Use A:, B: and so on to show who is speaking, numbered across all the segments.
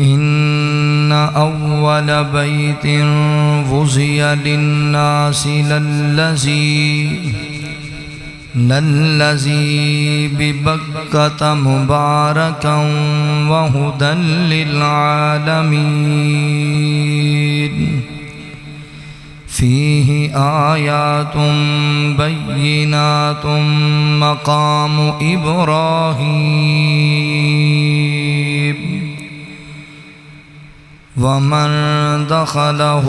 A: إن أول بيت وضع للناس للذي ببكة مباركا وهدى للعالمين فيه آيات بينات مقام إبراهيم ومن دخله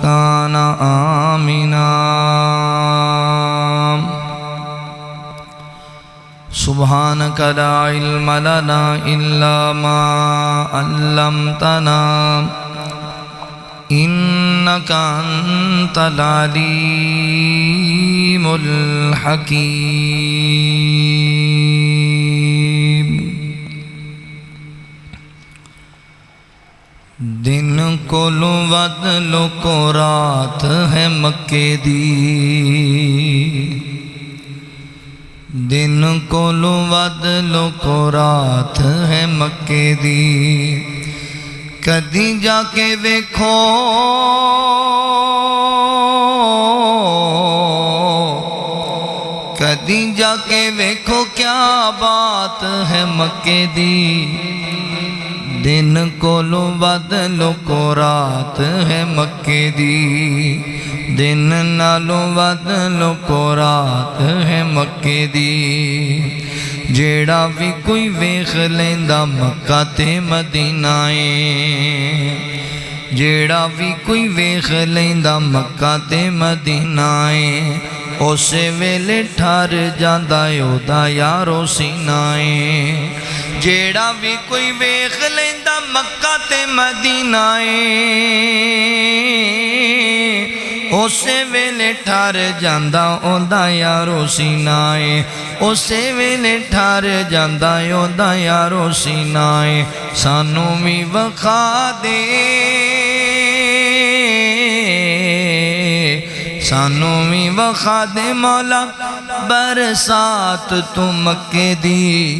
A: كان آمنا سبحانك لا علم لنا إلا ما علمتنا إنك أنت العليم الحكيم دن کو لوت لوکو رات ہے مکے دی دن کو لوت لوکو رات ہے مکے دی کدی جا کے ویکھو کدی جا کے ویکھو کیا بات ہے مکے دی دن کو لوت لوکو رات ہے مکے دی دن نالو ود لوکو رات ہے مکے دی جیڑا بھی کوئی ویکھ لیندا مکہ تے مدینہ جیڑا بھی کوئی ویکھ لیندا مکہ تے مدینہ اسے ویلے ٹھر جاندا اودا یارو سینہ جیڑا بھی کوئی ویکھ لیندا مکہ تے مدینہ اسے ویلے ٹھر جاندا اوندا یارو سینہ اسے ویلے ٹھر جاندا اوندا یارو سینہ سانوں وی وکھا دے سانوں وی وکھا دے مولا برسات تو مکے دی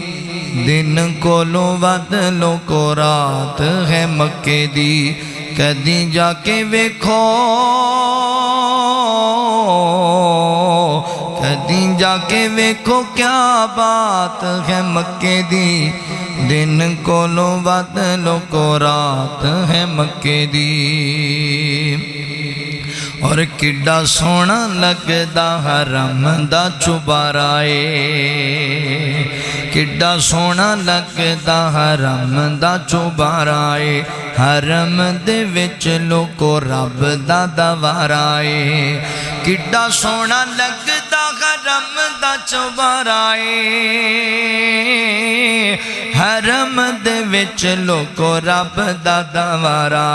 A: دن کو لوت لوکو رات ہے مکے دی کدی جا کے ویکھو کدی جا کے ویکھو کیا بات ہے مکے دی دن کو لوت لوکو رات ہے مکے دی اور کڈا سونا لگدا حرم دا چوبارا کڈا سونا لگدا حرم دا چوبارا حرم دے وچ لوکو رب دا دوارا کڈا سونا لگدا حرم دا چوبارا حرم دے وچ لوکو رب دا دوارا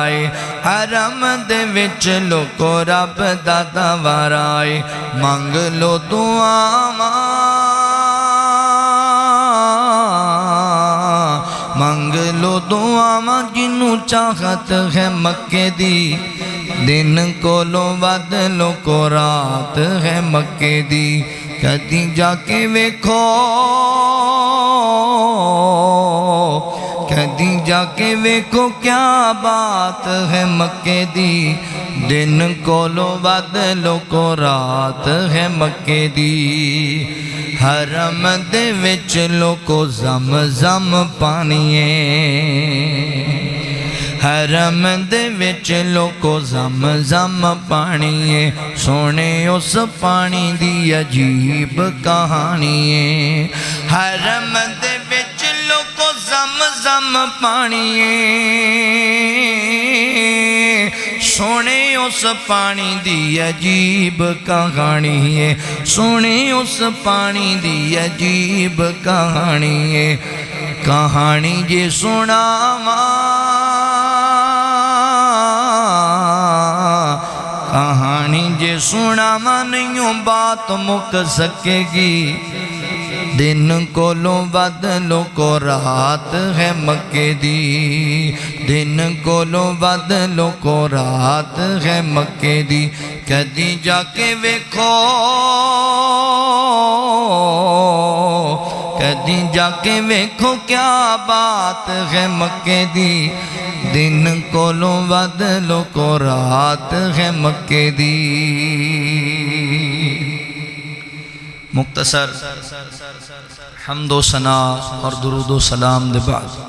A: حرم دے وچ لوکو رب دا دوارا منگ لو دعاواں منگ لو دعاواں جنوں چاہت ہے مکے دی دن کو لوت لوکو رات ہے مکے دی کدی جا کے ویکھو کدی جا کے ویکھو کیا بات ہے مکے دی دن کو لوت لوکو رات ہے مکے دی حرم دے وچ لوکو زم زم پانی حرم دے وچ لوکو زم زم پانی سونے اس پانی دی عجیب کہانی حرم دے وچ لوکو زم زم پانی سونے اس پانی دی عجیب کہانی سونے اس پانی دی عجیب کہانی کہانی جے سناواں کہانی جے سناواں نہیں بات مک سکے گی دن کو لوت لوکو رات ہے مکے دی دن کو لوت لوکو رات ہے مکے دی کدی جا کے ویکھو جی جا کے ویکھو کیا بات ہے مکے دی دن کولوں ود لوکو رات ہے مکے دی مختصر حمد و ثنا اور درود و سلام دے بعد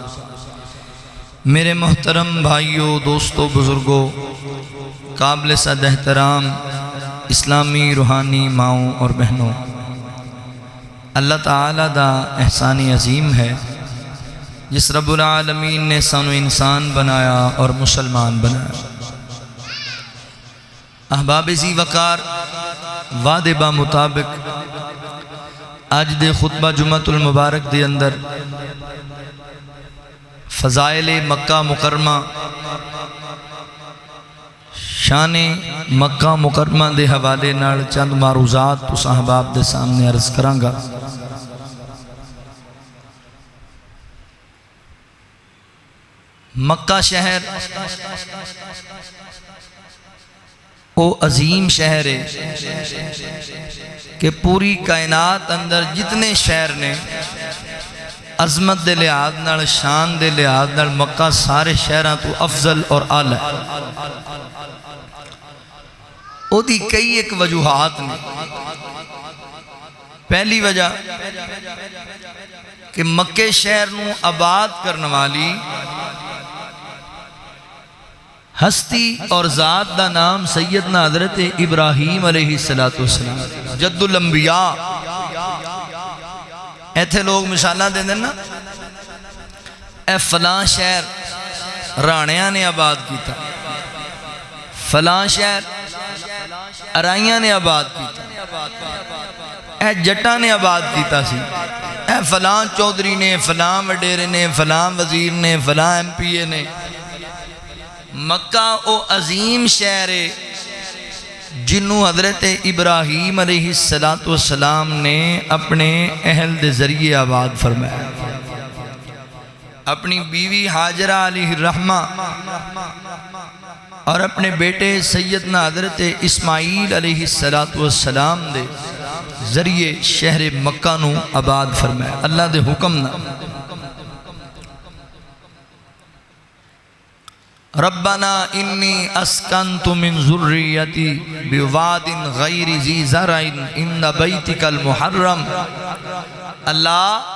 A: میرے محترم بھائیوں دوستوں بزرگوں قابل صد احترام اسلامی روحانی ماؤں اور بہنوں اللہ تعالیٰ دا احسانی عظیم ہے جس رب العالمین نے سانو انسان بنایا اور مسلمان بنایا احباب ذی وقار وعدے با مطابق آج دے خطبہ جمعۃ المبارک دے اندر فضائل مکہ مکرمہ شان مکہ مکرمہ دے حوالے نال چند معروضات اس احباب دے سامنے عرض کراں گا مکہ شہر او عظیم شہر ہے کہ پوری کائنات اندر جتنے شہر نے عظمت دے لحاظ نال شان دے لحاظ نال مکہ سارے شہراں تو افضل اور اعلی ہے او دی کئی ایک وجوہات نے پہلی وجہ کہ مکے شہر نو آباد کرنے والی ہستی اور ذات دا نام سیدنا حضرت ابراہیم علیہ السلام جد الانبیاء ایتھے لوگ مثالہ دے دیں نا اے فلاں شہر رانیاں نے آباد کیتا فلاں شہر ارائیاں نے آباد کیتا اے جٹا نے آباد کیتا سی اے فلاں چودھری نے فلاں وڈیرے نے فلاں وزیر نے فلاں ایم پی اے نے مکہ او عظیم شہر ہے جنہوں حضرت ابراہیم علیہ السلام نے اپنے اہل دے ذریعے آباد فرمایا اپنی بیوی حاجرہ علیہ الرحمہ اور اپنے بیٹے سیدنا حضرت اسماعیل علیہ السلام دے ذریعے شہر مکہ نو آباد فرمایا اللہ دے حکم نہ ربنا انی اسکنت من ذریتی بواد غیر ذی زرع عند بیتک المحرم اللہ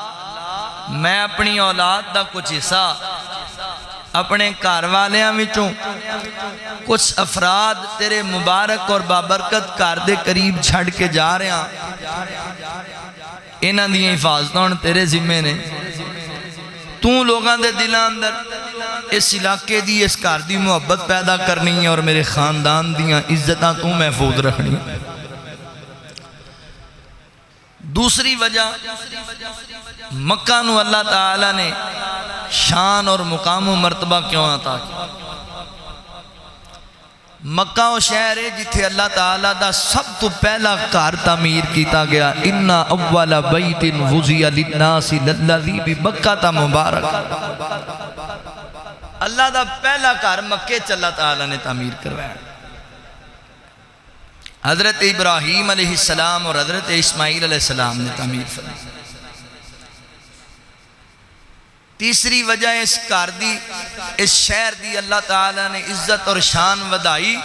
A: میں اپنی اولاد دا کچھ حصہ اپنے گھر والیاں وچوں کچھ افراد تیرے مبارک اور بابرکت گھر دے قریب چھڑ کے جا رہے ہیں انہاں دی حفاظتاں تیرے ذمے نے تو لوگاں دے دلاں اندر اس علاقے دی اس گھر دی محبت پیدا کرنی ہے اور میرے خاندان دیاں عزتاں تو محفوظ رکھنی دوسری وجہ مکہ نو اللہ تعالیٰ نے شان اور مقام و مرتبہ کیوں عطا کیا مکہ و شہر ہے جتھے اللہ تعالیٰ دا سب تو پہلا گھر تعمیر کیتا گیا اِنَّا اَوَّلَ بَيْتٍ وُضِعَ لِلنَّاسِ لَلَّذِي بِبَكَّةَ مُبَارَكَ اللہ دا پہلا گھر مکے چ اللہ تعالیٰ نے تعمیر کروایا حضرت ابراہیم علیہ السلام اور حضرت اسماعیل علیہ السلام نے تعمیر فرمایا تیسری وجہ اس گھر دی اس شہر دی اللہ تعالیٰ نے عزت اور شان ودائی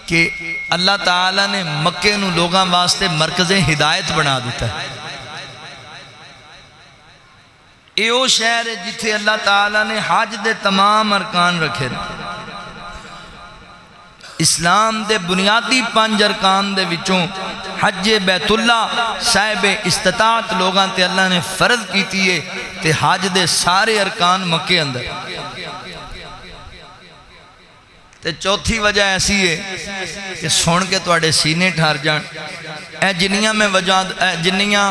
A: کہ اللہ تعالیٰ نے مکے نو لوگاں واسطے مرکز ہدایت بنا دیتا ہے ایو شہر ہے جتھے اللہ تعالیٰ نے حج دے تمام ارکان رکھے اسلام دے بنیادی 5 ارکان دے وچوں حج بیت اللہ صاحب استطاعت لوگاں تے اللہ نے فرض کیتی ہے تے حج دے سارے ارکان مکے اندر تے چوتھی وجہ ایسی ہے کہ سن کے توڑے سینے ٹھار جان اے جنیاں میں وجہ جنیاں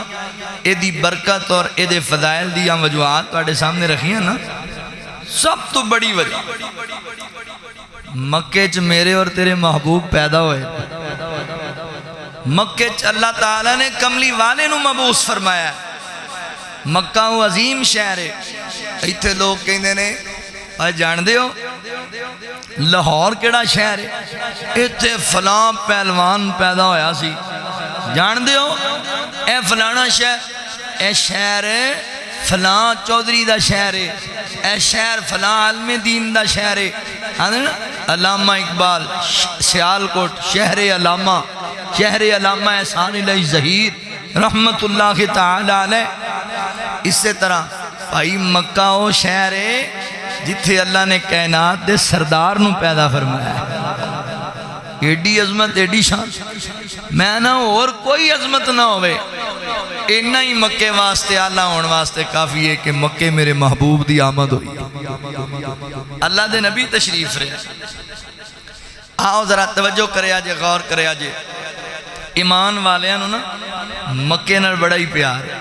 A: اے دی برکت اور اے دے فضائل دیاں وجوہات توڑے سامنے رکھی ہیں نا سب تو بڑی وجہ مکے چ میرے اور تیرے محبوب پیدا ہوئے مکے چ اللہ تعالیٰ نے کملی والے نو مبعوث فرمایا مکہ وہ عظیم شہر ہے ایتھے لوگ کہندے نے آج جان دے ہو لاہور کیڑا شہر ہے ایتھے فلاں پہلوان پیدا ہویا سی جان دے ہو اے فلانا شہر اے شہر فلاں چودھری دا شہر ہے، اے شہر فلاں عالم دین دا شہر ہے. علامہ اقبال سیالکوٹ شہر علامہ، شہر علامہ احسان الہی ظہیر رحمت اللہ تعالی علیہ. اسی طرح بھائی مکہ وہ شہر ہے جتھے اللہ نے کائنات دے سردار نو پیدا فرمایا ہے. ایڈی عظمت ایڈی شان میں نہ اور کوئی عظمت نہ ہوئے، اینا ہی مکے واسطے آلہ ہون واسطے کافی ہے کہ مکے میرے محبوب دی آمد ہوئی. اللہ دے نبی تشریف رہے. آؤ ذرا توجہ کرے آجے، غور کرے آجے. ایمان والیاں نا مکے نال بڑا ہی پیار ہے.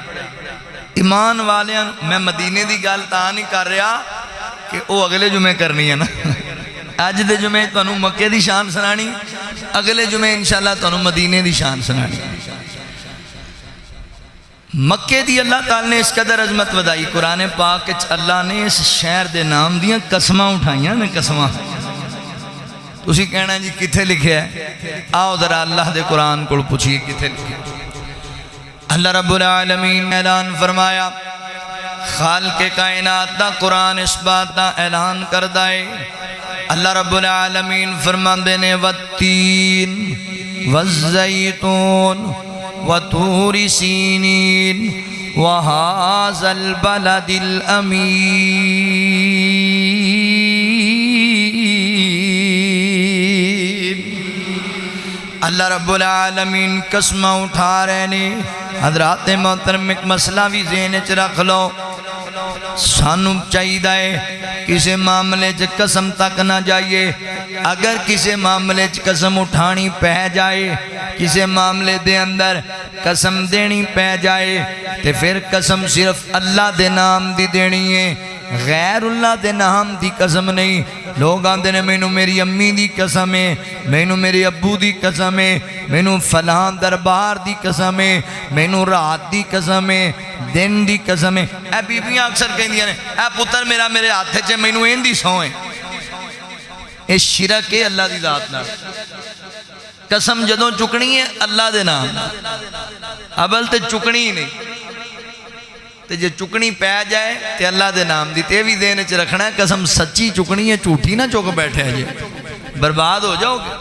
A: ایمان والیاں میں مدینے دی گل تا نہیں کر رہا کہ وہ اگلے جمعے کرنی ہے نا. اج دے جمعے تانوں مکے دی شان سنانی، اگلے جمعے انشاءاللہ تانوں مدینے دی شان سنانی. مکے دی اللہ تعالی نے اس قدر عظمت ودائی. قرآن پاک اللہ نے اس شہر دے نام دیاں قسماں اٹھائیاں نے. قسماں تسی کہنا جی کتھے لکھے ہے؟ آؤ ذرا اللہ دے قرآن کو پوچھئے کتھے لکھے. اللہ رب العالمین اعلان فرمایا، خالق کائنات دا قرآن اس بات دا اعلان کردہ ہے. اللہ رب العالمین فرماندے نے والتین والزیتون وطور سینین وہذا البلد الامین. اللہ رب العالمین قسمہ اٹھا رہے نے. حضرات محترم ایک مسئلہ بھی ذہن وچ رکھ لو، سانو چاہیے کسی معاملے چ قسم تک نہ جائیے. اگر کسی معاملے چ قسم اٹھانی پہ جائے، کسی معاملے دے اندر قسم دینی پہ جائے تے پھر قسم صرف اللہ دے نام دی دینی ہے، غیر اللہ دے نام دی قسم نہیں. لوگ آندے نے مینوں میری امی دی قسم ہے، مینوں میرے ابو دی قسم ہے، مینوں فلاں دربار دی قسم ہے، مینوں رات دی قسم ہے، دن دی قسم ہے. اے بیبیاں اکثر کہندیاں نے اے پتر میرا میرے ہاتھ چ مینوں این دی سو ہے. اے شرک ہے اللہ دی ذات نال. قسم جدوں چکنی ہے اللہ دے نام، ابل تے چکنی ہی نہیں. تے جے چکنی پہ جائے تے اللہ دے نام دی تے بھی دینے چ رکھنا ہے. قسم سچی چکنی ہے، جھوٹی نہ چک بیٹھے جے، برباد ہو جاؤ گے.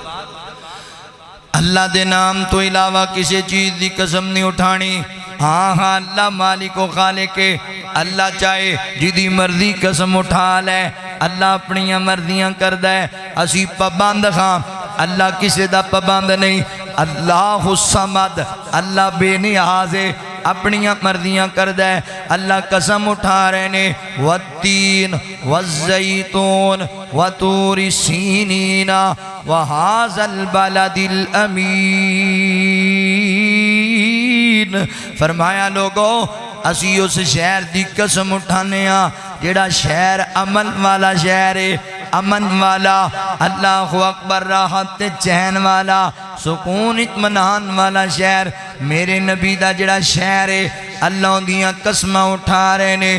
A: اللہ دے نام تو علاوہ کسی چیز دی قسم نہیں اٹھانی. ہاں ہاں اللہ مالک و خالق ہے. اللہ چاہے جدی مرضی قسم اٹھا لے، اللہ اپنی مرضیاں کردہ ہے. اسی پابند خاں، اللہ کسی دا پابند نہیں. اللہ الصمد، اللہ بے نیاز ہے، اپنی مرضیاں کردہ ہے. اللہ قسم اٹھا رہے نے والتین والزیتون وطور سینین وہذا البلد الامین. فرمایا لوگو اسی اس شہر دی قسم اٹھانے ہاں جیڑا شہر امن والا شہر ہے، امن والا، اللہ اکبر، راحت چین والا، سکون اطمینان والا شہر. میرے نبی دا جڑا شہر ہے اللہ دیاں قسمہ اٹھا رہے نے.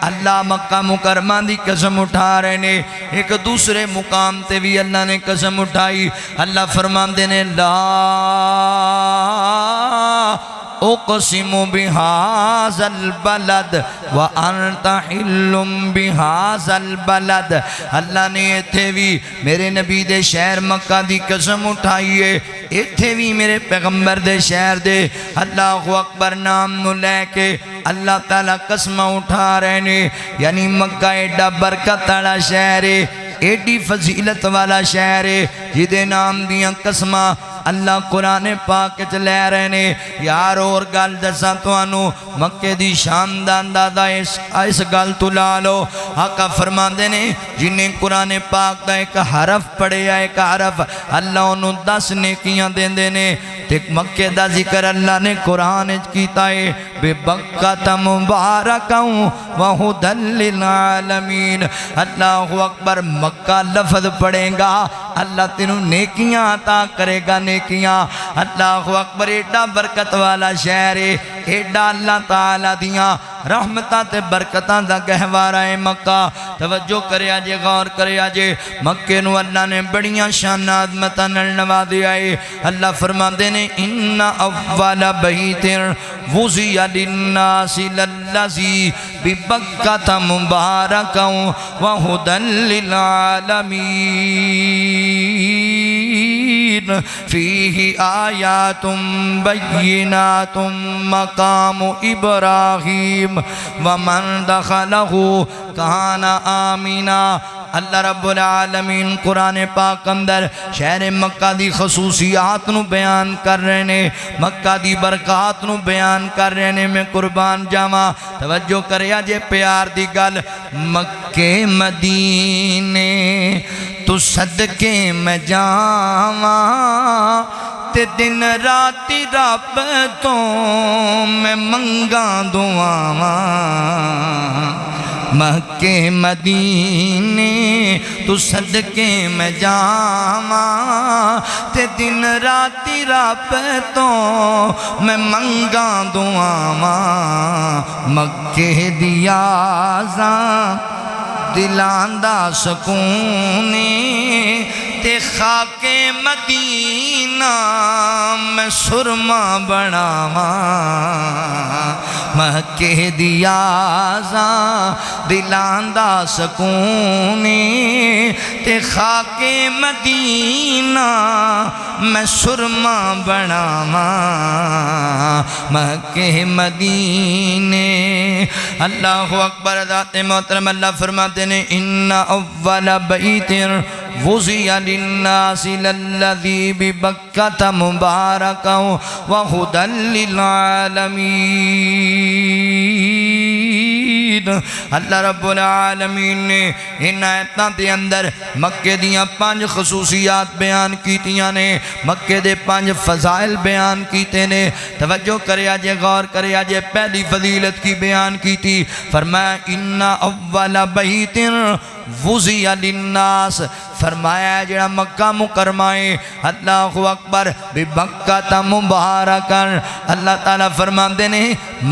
A: اللہ مکہ مکرمہ دی قسم اٹھا رہے نے. ایک دوسرے مقام تے بھی اللہ نے قسم اٹھائی. اللہ فرماندے نے لا اقسم بہذا البلد وانت حل بہذا البلد. اللہ نے ایتھے بھی میرے نبی دے شہر مکہ دی قسم اٹھائیے، ایتھے بھی میرے پیغمبر دے شہر دے اللہ اکبر نام نو لے کے اللہ تعالیٰ قسمہ اٹھا رہے نے. یعنی مکہ ایڈا برکت والا شہر ہے، ایڈی فضیلت والا شہر ہے جدے نام دیاں قسمہ اللہ قرآن پاک چ لے رہے نے. یار اور گل دساں تانوں مکے دی شان دا اندازہ اس گل تو لا لو. آقا فرماندے نے جنہیں قرآن پاک دا ایک حرف پڑھیا، ایک حرف اللہ انہوں 10 نیکیاں دیندے نے. تے مکے دا ذکر اللہ نے قرآن کیتا ہے بے بکۃ مبارکاں وہدی للعالمین. اللہ اکبر، مکہ لفظ پڑھے گا اللہ تینوں نیکیاں عطا کرے گا، نیکیاں. اللہ اکبر، ایڈا برکت والا شہر ہے، ایڈا اللہ تعالیٰ دیاں رحمتاں تے برکتاں دا گہوارہ ہے مکہ توجہ کریا جے غور کریا جے مکے نو اللہ نے بڑیاں شان عظمتاں نال نوازیا ہے اللہ فرماندے نے ان اول بیت وضع للناس للذی ببکۃ مبارکا وہدی للعالمین فیہ آیات بینات مقام ابراہیم ومن دخلہ کان آمنا اللہ رب العالمین قرآن پاک اندر شہر مکہ دی خصوصیات نو بیان کر رہے نے مکہ دی برکات نو بیان کر رہے نے میں قربان جاواں توجہ کریا جے پیار دی گل مکے مدینے تو صدقے میں جاواں تے دن راتی رب تو میں منگاں دعاواں مکے مدینے تو صدقے میں جاواں تے دن راتی رب تو میں منگاں دعاواں مکے دیا زاں دلاں دا سکونے تے خاک مدینہ میں سرما بناواں مکے دیا زاں دلاں دا سکونے تے خاک مدینہ میں سرما بناواں مکے مدینے اللہ اکبر ذات محترم اللہ فرماتے ہیں ان اول بیت وضع للناس للذی ببکۃ مبارکا وہدی للعالمین اللہ رب العالمین نے ان آیتاں دے اندر مکے دیاں 5 خصوصیات بیان کیتیاں نے مکے دے 5 فضائل بیان کیتے نے توجہ کریا جے غور کریا جے پہلی فضیلت کی بیان کیتی فرمایا ان اول بیت وضع للناس فرمایا جڑا مکہ مکرمہ ہے اللہ اکبر ببکۃ مبارکا اللہ تعالیٰ فرماندے نے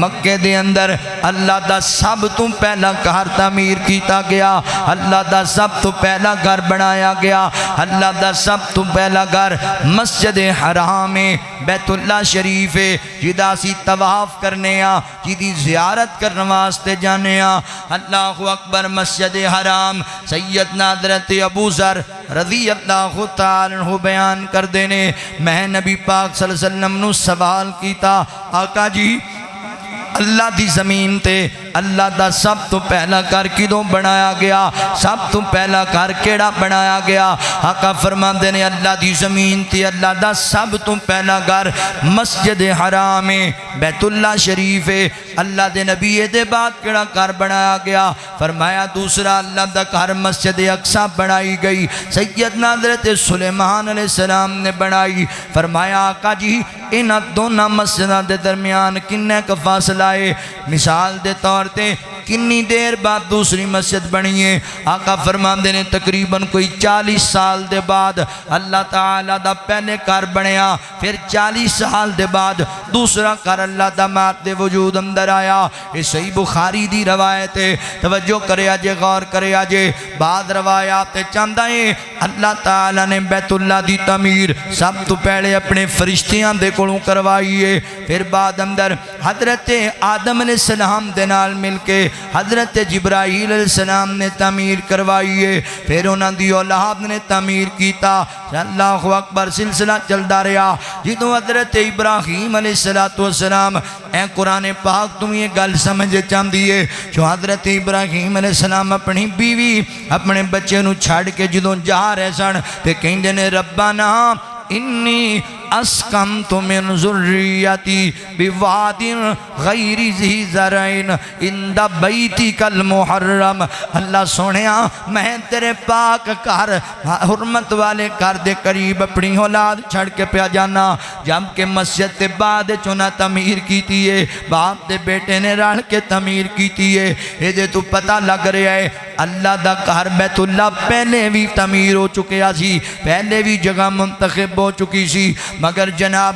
A: مکے دے اندر اللہ دا سب تو پہلا گھر تعمیر کیتا گیا اللہ دا سب تو پہلا گھر بنایا گیا اللہ دا سب تو پہلا گھر مسجد حرام ہے بیت اللہ شریف ہے جدا سی طواف کرنے آ جدی زیارت کرنے واسطے جانے آ اللہ اکبر مسجد حرام سیدنا حضرت ابو ذر رضی اللہ تعالیٰ عنہ بیان کر دینے میں نبی پاک صلی اللہ علیہ وسلم نو سوال کیتا آقا جی اللہ دی زمین تے اللہ دا سب تو پہلا گھر کدوں بنایا گیا سب تو پہلا گھر کیڑا بنایا گیا آقا فرماندے نے اللہ دی زمین تے اللہ دا سب تو پہلا گھر مسجد حرام ہے بیت اللہ شریف ہے اللہ دے نبی دے بعد کیڑا گھر بنایا گیا فرمایا دوسرا اللہ دا گھر مسجد اقصی بنائی گئی سیدنا حضرت سلیمان علیہ السلام نے بنائی فرمایا آقا جی ان دونوں مسجدوں دے درمیان کنے کا فاصلہ ہے مثال دے طور تے کنی دیر بعد دوسری مسجد بنی ہے آقا فرماندے نے تقریباً کوئی 40 سال دے بعد اللہ تعالیٰ دا پہلے گھر بنیا پھر 40 سال دے بعد دوسرا گھر اللہ دا مات دے وجود اندر آیا یہ صحیح بخاری دی روایت ہے توجہ کریا جے غور کریا جے بعد روایات چاندہ ہے اللہ تعالیٰ نے بیت اللہ دی تعمیر سب تو پہلے اپنے فرشتیاں دے کولوں کروائیے پھر بعد اندر حضرت آدم علیہ السلام دے نال مل کے حضرت جبرائیل علیہ السلام نے تعمیر کروائیے پھر انہاں دی اولاد نے تعمیر کیتا اللہ اکبر سلسلہ چلدا رہا جدوں حضرت ابراہیم علیہ السلام اے قرآن پاک تم یہ گل سمجھ چاندی ہے جو حضرت ابراہیم علیہ السلام اپنی بیوی اپنے بچے نو چھڑ کے جدوں جا رہے سن تے کہندے نے ربنا انی اسکنت من ذریتی بواد غیر ذی زرعین عند بیتک المحرم اللہ سونیا میں تیرے پاک گھر حرمت والے گھر دے قریب اپنی اولاد چھڑ کے پیا جانا جب کہ مسجد تے بعد چونا تعمیر کیتی ہے باپ دے بیٹے نے رل کے تعمیر کیتی ہے یہ دے تو پتہ لگ رہا ہے اللہ دا گھر بیت اللہ پہلے بھی تعمیر ہو چکیا سی پہلے بھی جگہ منتخب ہو چکی سی مگر جناب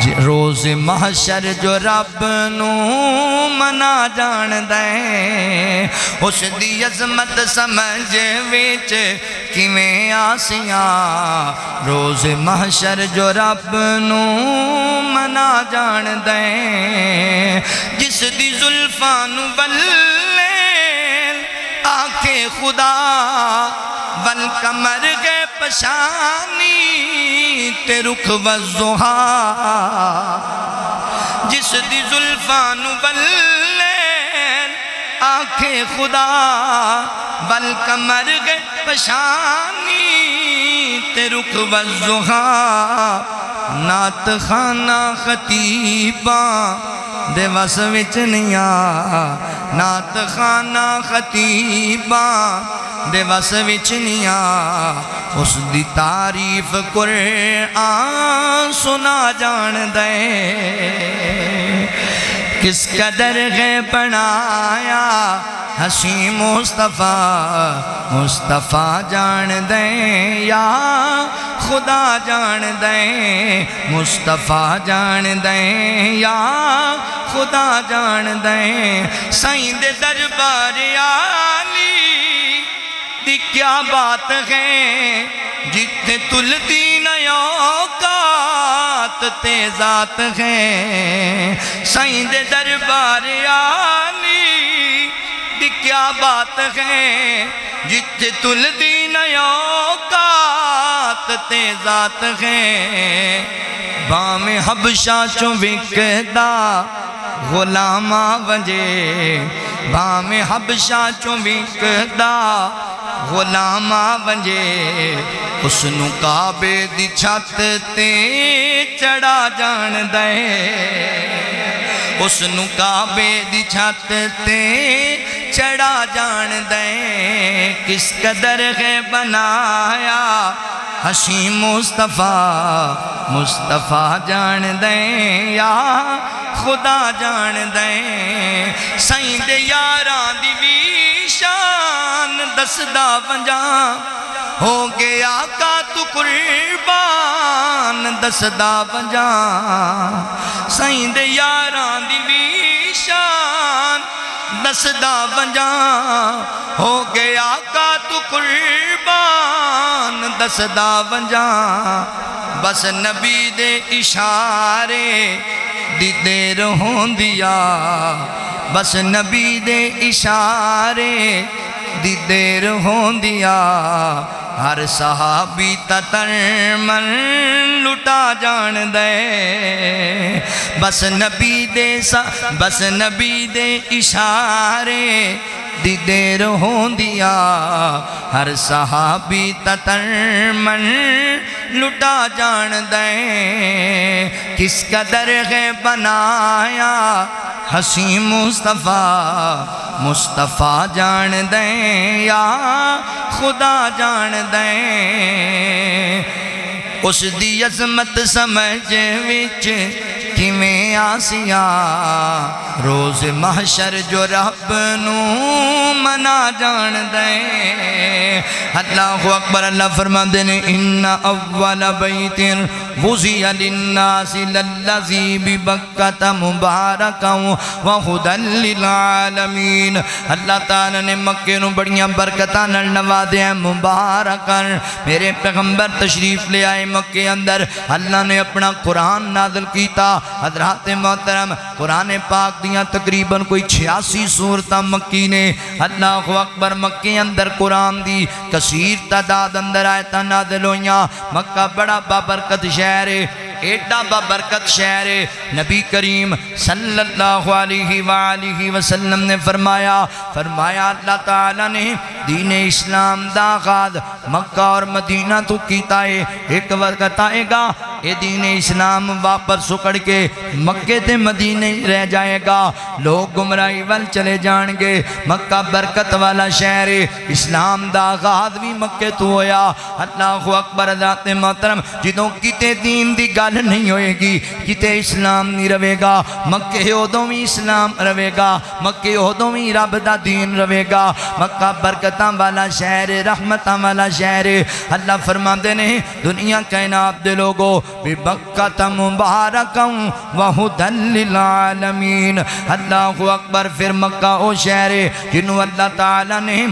A: روز محشر جو رب نو منا جان دے اس دی عظمت سمجھ وچ کیویں آسیاں روز محشر جو رب نو منا جان دے جس دی زلفاں نو واللیل آنکھیں خدا والقمر گے پشانی تے رخ والضحا جس دی زلفاں نو واللیل آنکھیں خدا والقمر گے پشانی تے رخ والضحا نعت خانہ خطیباں دے وس وچ نہیں آ نعت خانہ خطیباں دے وس وچ نہیں آ اس دی تعریف قرآن سنا جان دے کس قدر ہے بنایا حسین مصطفیٰ مصطفیٰ جان دیں یا خدا جان دیں مصطفیٰ جان دیں یا خدا جان دیں سائیں دے دربار عالی دی کیا بات ہے جتنے تلتی نہ اوقات تے ذات ہے سائیں دے دربار عالی دی کیا بات ہے جتنے تلتی نہ اوقات تے ذات ہے بام حبشہ چوں وکدا غلامہ ونجے بام حبشہ چوں وکدا غلامہ ونجے اس نو کعبے دی چھت تے چڑھا جان دے اس نو کعبے دی چھت تے چڑھا جان دے کس قدر ہے بنایا حسین مصطفیٰ مصطفیٰ جان دیں یا خدا جان دیں سائیں دے یاراں دی وی شان دسدا ونجاں ہو گیا کا تو قربان دسدا ونجاں سائیں دے یاراں دی وی شان دسدا ونجاں ہو گیا کا تو قربان دسدا ونجاں بس نبی دے اشارے دی دیر ہوندیا بس نبی دے اشارے دی دیر ہوندیا ہر صحابی تتر من لٹا جان دے بس نبی دے اشارے دی دیر ہوندیا ہر صحابی تتر من لٹا جان دے کس قدر ہے بنایا حسین مصطفیٰ مصطفیٰ جان دیں یا خدا جان دیں اس دی عظمت سمجھ وچ کیویں آسیاں روز محشر جو رب نو منا جان دیں اللہ اکبر اللہ فرماندے نے ان اول بیت وضع للناس للذی ببکۃ مبارکا وہدی للعالمین اللہ تعالیٰ نے مکے نو بڑیاں برکتاں نال نوازیا مبارکا میرے پیغمبر تشریف لے آئے مکے اندر اللہ نے اپنا قرآن نازل کیتا حضرات محترم قرآن پاک دیاں تقریباً کوئی 86 سورتاں مکی نے اللہ اکبر مکے اندر قرآن دی کثیر تعداد اندر آیتاں نازل ہویاں مکہ بڑا بابرکت شہر ہے ایڈا بابرکت شہر ہے نبی کریم صلی اللہ علیہ وآلہ وسلم نے فرمایا اللہ تعالیٰ نے دین اسلام دا آغاز مکہ اور مدینہ تو کیتا ہے ایک وقت آئے گا یہ دین اسلام واپس سکڑ کے مکہ تے مدینہ رہ جائے گا لوگ گمراہی وال چلے جان گے مکہ برکت والا شہر اسلام دا آغاز بھی مکہ تو ہویا اللہ اکبر ذات محترم جدوں کتے دین دی گل نہیں ہوئے گی کتے اسلام نہیں روے گا مکہ ادوں بھی اسلام روے گا مکہ ادوں بھی رب دا دین روے گا مکہ برکتاں والا شہر رحمتاں والا شہر اللہ فرماندے نے دنیا کائنات دے لوگو ببکۃ مبارکا وہدی للعالمین۔ اللہ اکبر۔ پھر مکہ او شہر ہے جنہوں اللہ تعالیٰ نے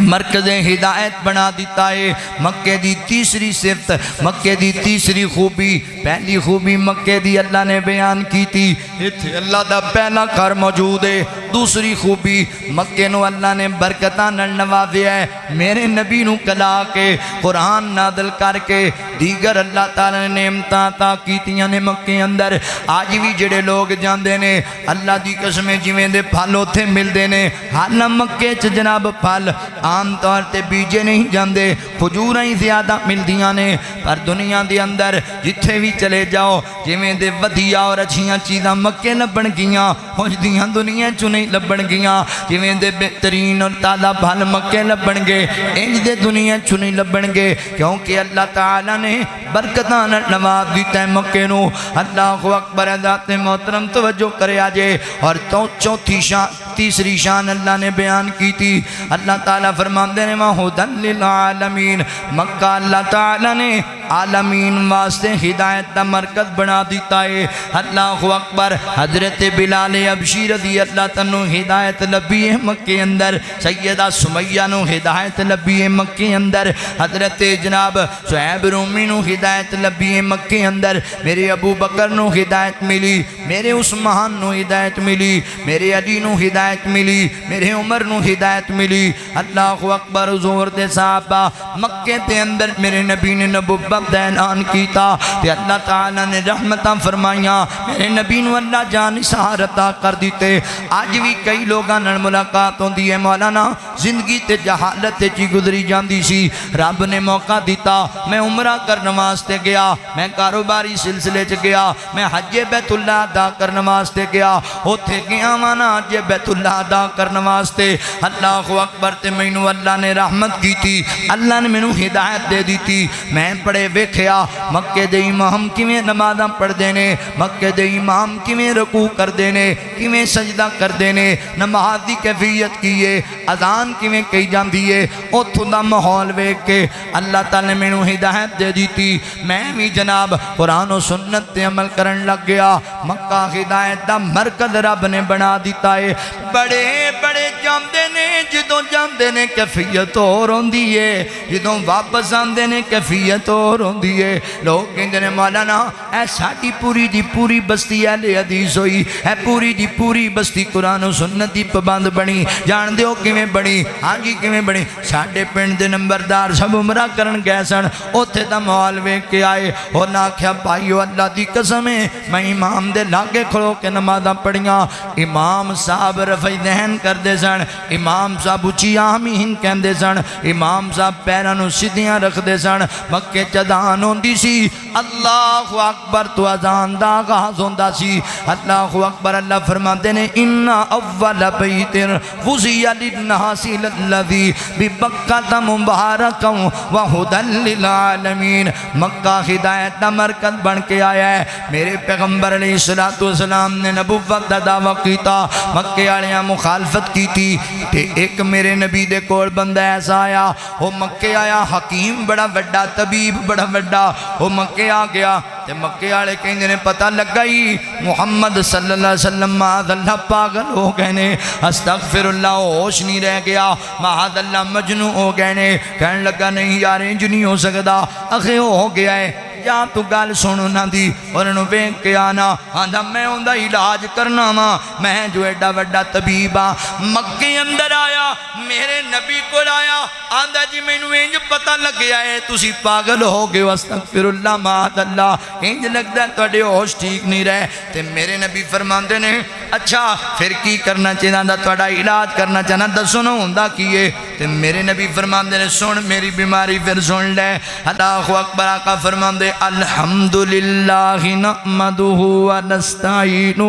A: مرکز ہدایت بنا دیتا ہے۔ مکے دی تیسری صفت، مکے دی تیسری خوبی، پہلی خوبی مکے دی اللہ نے بیان کی تھی، اتھے اللہ دا پہلا گھر موجود ہے۔ دوسری خوبی مکے نو اللہ نے برکتاں نال نوازیا ہے، میرے نبی نو کلا کے قرآن نازل کر کے دیگر اللہ تعالی نے نعمتاں عطا کیتیاں نے مکے اندر۔ آج بھی جڑے لوگ جاندے نے اللہ دی قسم جویں دے پھل اوتھے ملدے نے، حالانکہ مکے چ جناب پھل عام طور تے بیجے نہیں جاندے، کھجوراں ہی زیادہ ملدیاں نے، پر دنیا دے اندر جتھے بھی چلے جاؤ جویں دے ودیا اور اچھیاں چیزاں مکے لبن گیاں ہوجدیاں دنیا چ نہیں لبن گیاں، جویں دے بہترین اور تازہ پھل مکے لبن گے انج دے دنیا چ نہیں لبن گے، کیونکہ اللہ تعالی نے برکتاں نواز دیتا ہے مکے نو۔ اللہ اکبر۔ ذات محترم توجہ کریا جے۔ اور چوتھی شان، تیسری شان اللہ نے بیان کی تھی، اللہ تعالیٰ فرماندے نے وَہُدًى لِلْعَالَمِينَ، مکہ اللہ تعالیٰ نے عالمین واسطے ہدایت دا مرکز بنا دیتا ہے۔ اللہ اکبر۔ حضرت بلال حبشی رضی اللہ تنو ہدایت لبی ہے مکے اندر، سیدہ سمیہ نو ہدایت لبی ہے مکے اندر، حضرت جناب صہیب رومی نو ہدایت لبی ہے مکے اندر، میرے ابو بکر نو ہدایت ملی، میرے عثمان نو ہدایت ملی، میرے علی نو ہدایت ملی، میرے عمر نو ہدایت ملی۔ اللہ اکبر۔ حضور دے صحابہ مکے تے اندر میرے نبی نے نبوت دا اعلان کیتا تے اللہ تعالیٰ نے رحمتاں فرمائیاں، میرے نبی نو اللہ جان سہار عطا کر دیتے۔ آج بھی کئی لوگاں نال ملاقات ہوندی ہے، مولانا زندگی تے جہالت چی گزری جاندی سی، رب نے موقع دیتا، میں عمرہ کرنے واسطے گیا، میں کاروباری سلسلے چ گیا، میں حج بیت اللہ ادا کرنے واسطے گیا، اوتھے گیا وانا حج بیت اللہ ادا کرنے واسطے۔ اللہ اکبر۔ تے مینوں اللہ نے رحمت کی تھی، اللہ نے مینوں ہدایت دے دی تھی، میں پڑھے ویکھیا مکے دے امام کیویں نمازاں پڑھدے نے، مکے دے امام کیویں رکوع کردے نے، کیویں سجدہ کردے نے، نماز دی کیفیت کی ہے، اذان کیویں کہی جاندی ہے، اوتھوں دا ماحول ویکھ کے اللہ تعالی نے مینوں ہدایت دے دیتی، میں بھی جناب قرآن و سنت تے عمل کرن لگ گیا۔ مکہ ہدایت دا مرکز رب نے بنا دیتا ہے۔ بڑے بڑے جاندے نے، جدوں جاندے نے کیفیت اور ہوندی ہے، جدوں واپس آندے نے کیفیت اور ہوندی ہے۔ لوگ کہندے نے مولانا اے ساڈی پوری دی پوری بستی اہل حدیث ہوئی، اے پوری دی پوری بستی قرآن و سنت دی پابند بنی، جان دیو کیویں بنی؟ ہاں جی کیویں بنی؟ ساڈے پنڈ دے نمبردار سب عمرہ کرن گئے سن، اوتھے دا ماحول ویکھ کے آئے، انہاں آکھیا بھائیو اللہ دی قسم ہے میں امام دے لاگے کھڑو کے نمازاں پڑھیاں، امام صاحب رفع دہن کردے سن، امام صاحب اچھی آمین کہندے سن، امام صاحب پیراں نوں سیدھیاں رکھدے سن، مکے چ اذان ہوندی سی، اللہ اکبر تو اذان دا آغاز ہوندا سی۔ اللہ اکبر۔ اللہ فرماندے نے ان اول بیت وضع للناس الذی ببکۃ مبارکا وہدی للعالمین، مکہ ہدایت دا مرکز بن کے آیا ہے۔ میرے پیغمبر علیہ الصلوۃ والسلام نے نبوت دا دعویٰ کیتا، مکے والیاں مخالفت کی تھی، تے ایک میرے نبی دے کول بندہ ایسا آیا، وہ مکے آیا، حکیم بڑا بڑا، طبیب بڑا بڑا، وہ مکے آ گیا تے مکے والے کہندے نے پتہ لگا ہی محمد صلی اللہ علیہ وسلم معاذ اللہ پاگل ہو گئے نے، استغفر اللہ ہوش نہیں رہ گیا، معاذ اللہ مجنون ہو گئے نے، کہنے لگا نہیں یار انج نہیں ہو سکدا، اخے ہو گیا ہے، یا تو گل سنو نہ دی اور انہوں ویکھ کے آنا، آندا میں اوندا علاج کرنا وا، میں جو ایڈا وڈا طبیب ہاں۔ مکے اندر آیا، میرے نبی کو آیا، آندا جی مینوں انج پتہ لگ گیا ہے تسی پاگل ہو گئے، استغفر اللہ معاذ اللہ، انج لگدا ہے تواڈے ہوش ٹھیک نہیں رہے، تے میرے نبی فرماندے نے اچھا پھر کی کرنا چاہندا، تواڈا علاج کرنا چاہنا، دسو نا ہوندا کی ہے؟ تے میرے نبی فرماندے نے سن میری بیماری پھر سن لے۔ اللہ اکبر۔ آقا فرماندے الحمدللہ نحمدہ ونستعینہ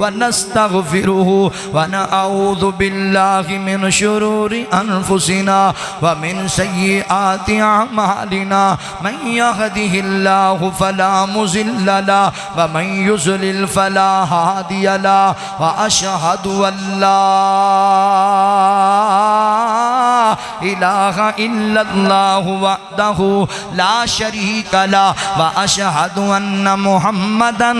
A: ونستغفرہ ونعوذ باللہ من شرور انفسنا ومن سیئات اعمالنا من یہدہ اللہ فلا مضل لہ ومن یضلل فلا ہادی لہ واشہد ان لا الہ الا اللہ وحدہ لا شریک لہ واشہد ان محمدا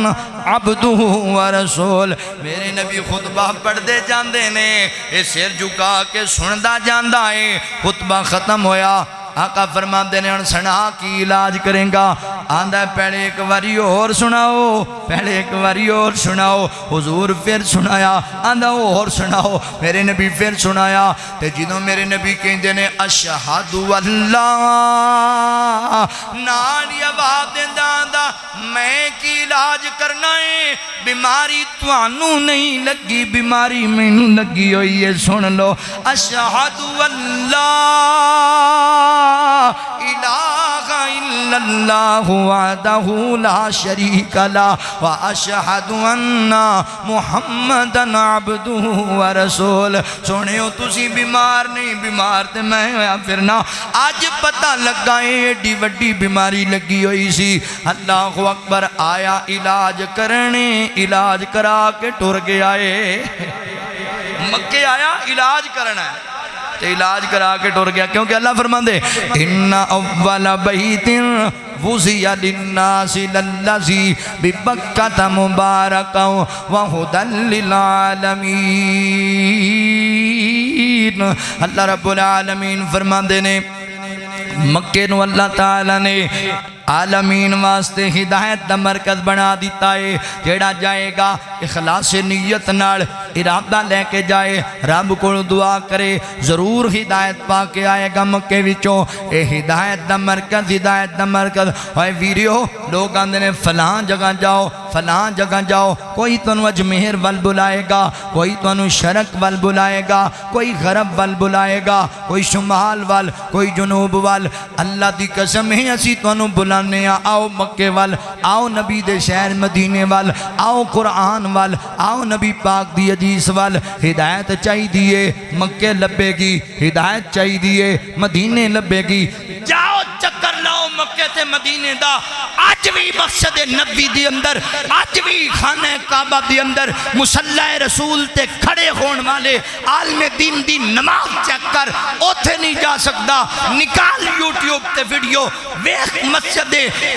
A: عبدہ ورسول۔ میرے نبی خطبہ پڑھتے جاندے نے، اے سر جھکا کے سندا جاندا ہے، خطبہ ختم ہویا، آقا فرماندے نے ان سنا کی علاج کریں گا؟ آندہ پہلے ایک واری اور سناؤ، پہلے ایک واری اور سناؤ۔ حضور پھر سنایا، آندہ اور سناؤ، میرے نبی پھر سنایا، تے جدوں میرے نبی کہندے نے اشہد اللہ، نال آواز دیندا آندا میں کی علاج کرنا ہے، بیماری توانوں نہیں لگی، بیماری مینوں لگی ہوئی ہے، سن لو اشہد اللہ الہ الا اللہ وحدہ لا شریک لہ واشہد ان محمدا عبدہ ورسول۔ سنیو تسی بیمار نہیں، بیمار تے میں ہویا پھرنا، آج پتہ لگا ایڈی وڈی بیماری لگی ہوئی سی۔ اللہ اکبر، آیا علاج کرنے، علاج کرا کے ٹر گیا ہے، مکے آیا علاج کرنا ہے، علاج کرا کے ٹر گیا، کیونکہ اللہ فرماندے ان اول بیت وضع للناس للذی ببکۃ مبارکا وہدی للعالمین۔ اللہ رب العالمین فرماندے نے مکے نو اللہ تعالیٰ نے عالمین واسطے ہدایت دا مرکز بنا دیتا ہے، جیڑا جائے گا اخلاص نیت نال ارادہ لے کے جائے، رب کو دعا کرے، ضرور ہدایت پا کے آئے گا مکے وچوں۔ اے ہدایت دا مرکز، ہدایت دا مرکز ہوئے ویریو، لوگ آندے نے فلاں جگہ جاؤ، فلاں جگہ جاؤ، کوئی تنو اجمیر وال بلائے گا، کوئی تنو شرق وال بلائے گا، کوئی غرب وال بلائے گا، کوئی شمال وال، کوئی جنوب وال۔ اللہ دی قسم ہے اسی تنو بلانے، آؤ مکے وال، آؤ نبی دے شہر مدینے وال، آؤ قرآن وال، آؤ نبی پاک دی حدیث وال۔ ہدایت چاہی دیئے مکے لبے گی، ہدایت چاہی دیئے مدینے لبے گی۔ جاؤ چکر لاؤ مکے تے مدینے دا، آج بھی مسجد نبی دی اندر، آج بھی خانہ کعبہ دی اندر مصلی رسول تے کھڑے ہون والے عالم دین دی نماز چیک کر، اوتھے نہیں جا سکتا، نکال یوٹیوب تے ویڈیو ویخ مسجد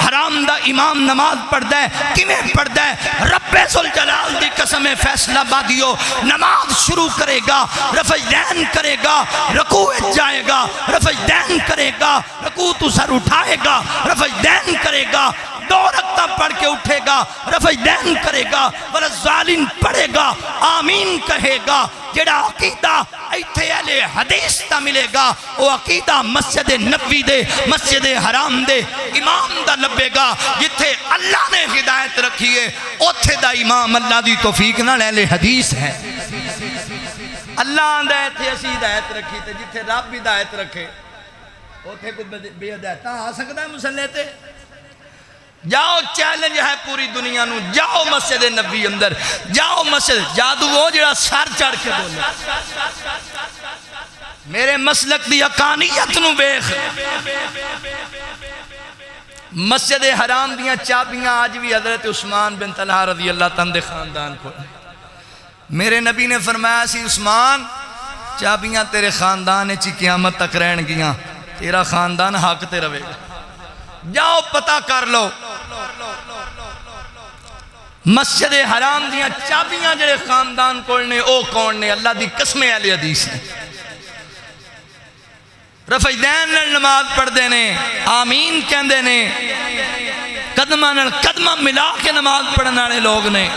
A: حرام دا امام نماز پڑھ دے، کیویں پڑھ دے؟ رب ذوالجلال دی قسم فیصلہ بادیو، نماز شروع کرے گا، رفع دین کرے گا، رکوع جائے گا، رفع دین کرے گا، رکوع تو سر اٹھائے گا، رفع دین کرے گا، 2 رکعتاں پڑھ کے اٹھے گا، رفع دین کرے گا، وللظالین پڑھے گا، آمین کہے گا۔ جڑا عقیدہ ایتھے اہل حدیث تا ملے گا، وہ عقیدہ مسجد نبی دے، مسجد حرام دے امام دا لبے گا، جتھے اللہ نے ہدایت رکھی ہے، اوتھے دا امام اللہ دی توفیق نہ اہل حدیث ہے۔ اللہ آندہ ایتھے اسی ہدایت رکھی تے جتھے رب ہدایت رکھے، اوتھے کوئی بے ہدایتاں آ سکتا ہے مسلح تے؟ جاؤ، چیلنج ہے پوری دنیا نو، جاؤ مسجد نبی اندر، جاؤ مسجد، جادو وہ جڑا سر چڑھ کے بولے، میرے مسلک دی حقانیت نو بیخ۔ مسجد حرام دیاں چابیاں آج بھی حضرت عثمان بن طلحہ رضی اللہ تعالیٰ خاندان کو، میرے نبی نے فرمایا سی عثمان چابیاں تیرے خاندان چی قیامت تک رہن گیاں، تیرا خاندان حق تے روے گا، جاؤ پتہ کر لو۔ مسجد حرام دیاں چابیاں جڑے خاندان کولنے او کون نے؟ اللہ دی قسم اہل حدیث نے، رفع دین نال نماز پڑھ دینے، آمین کہندے نے، قدمہ ملا کے نماز پڑھنے والے لوگ نے۔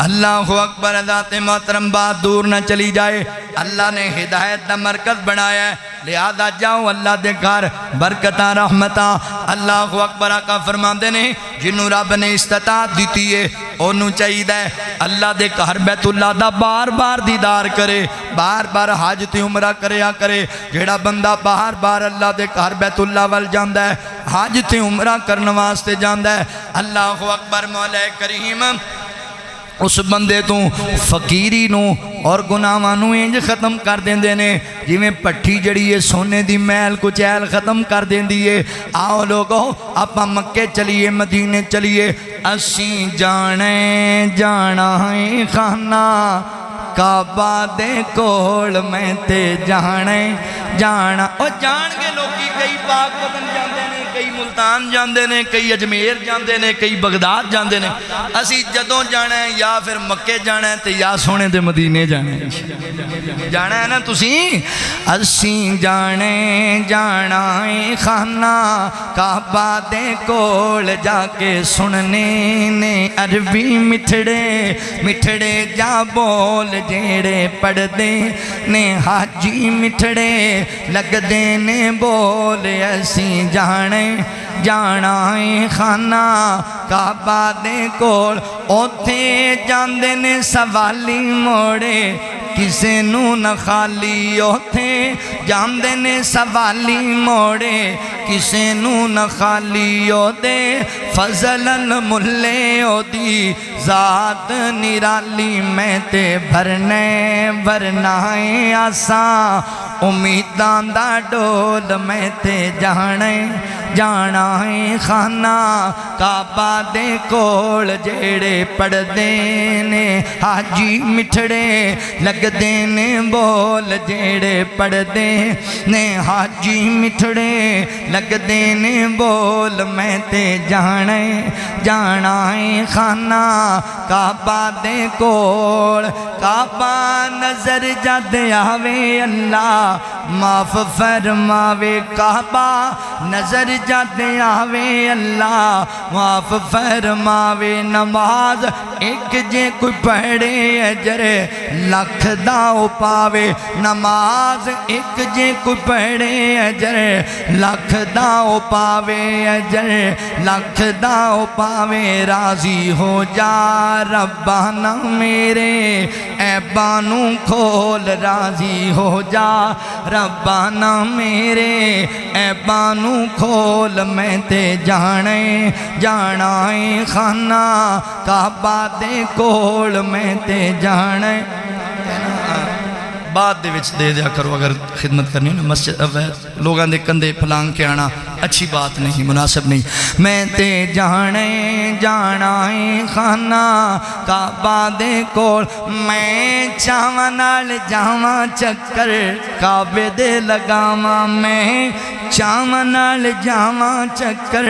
A: اللہ اکبر، ذات محترم بات دور نہ چلی جائے، اللہ نے ہدایت دا مرکز بنایا ہے، لہذا جاؤ اللہ دے گھر برکتاں رحمتاں۔ اللہ اکبر، آقا فرماندے نے جنہوں رب نے استطاعت دیتی ہے انہوں چاہیے دے اللہ دے گھر بیت اللہ دا بار بار دیدار کرے، بار بار حج تے عمرہ کرے۔ جیڑا بندہ بار بار اللہ دے گھر بیت اللہ وال جاندا ہے، حج تے عمرہ کرنے واسطے جاندا ہے، اللہ اکبر، مولا کریم اس بندے تو فقیری نو اور گناہاں نو انج ختم کر دیندے نے جویں پٹھی جڑی ہے سونے دی میل کچیل ختم کر دیندی ہے۔ آؤ لوگو آپا مکے چلیے، مدینے چلیے، اسیں جانے جانا ہے خانہ کعبہ دے کول میں تے جانے جانا او جان کے لوگی کئی پاک پتن جاندے نے کئی ملتان جاندے نے کئی اجمیر جاندے نے کئی بغداد جاندے نے اسی جدوں جانا ہے یا پھر مکے جانا ہے تے یا سونے دے مدینے جانا ہے جانا ہے نا تسی اسی جانے جانا خانہ کعبہ دے کول جا کے سننے نے عربی مٹھڑے مٹھڑے جا بول جیڑے پڑھ دے نے حاجی مٹھڑے لگ دے نے بول اسی جانے جانا خانہ کعبہ دے کول اوتھے جاندے نے سوالی موڑے کسے نو نہ خالی اوتھے جاندے نے سوالی موڑے کسے نو نہ خالی او دے فضلن ملے او دی ذات نرالی میں تے بھرنے بھرنائیں آساں امیدان دا ڈول میں تے جانے جانا خانہ کعبہ دے کول جیڑے پڑھ دینے حاجی مٹھڑے لگ دینے بول جیڑے پڑھ دینے حاجی مٹھڑے لگ دینے بول میں تے جانے جانا خانہ کعبہ دے کول کعبہ نظر جد آوے اللہ معاف فرماوے کعبہ نظر جد آوے اللہ معاف فرماوے نماز ایک جے کوئی پڑھے اجر لکھ داؤ پاوے نماز ایک جے کوئی پڑھے اجر لکھ داؤ پاوے اجر لکھ داؤ پاوے راضی ہو جا ربانا میرے عیبانو کھول راضی ہو جا ربانا میرے عیبانو کھول میں تے جانے جانا خانہ کعبہ دے کول میں تے جانے بعد دے وچ دے دیا کرو اگر خدمت کرنی نا مسجد لوگاں دے کندے پھلانگ کے آنا اچھی بات نہیں مناسب نہیں میں تے جانے جانا خانہ کعبہ دے کول میں چاواں نال جاواں چکر کعبے دے لگاواں میں چاواں نال جاواں چکر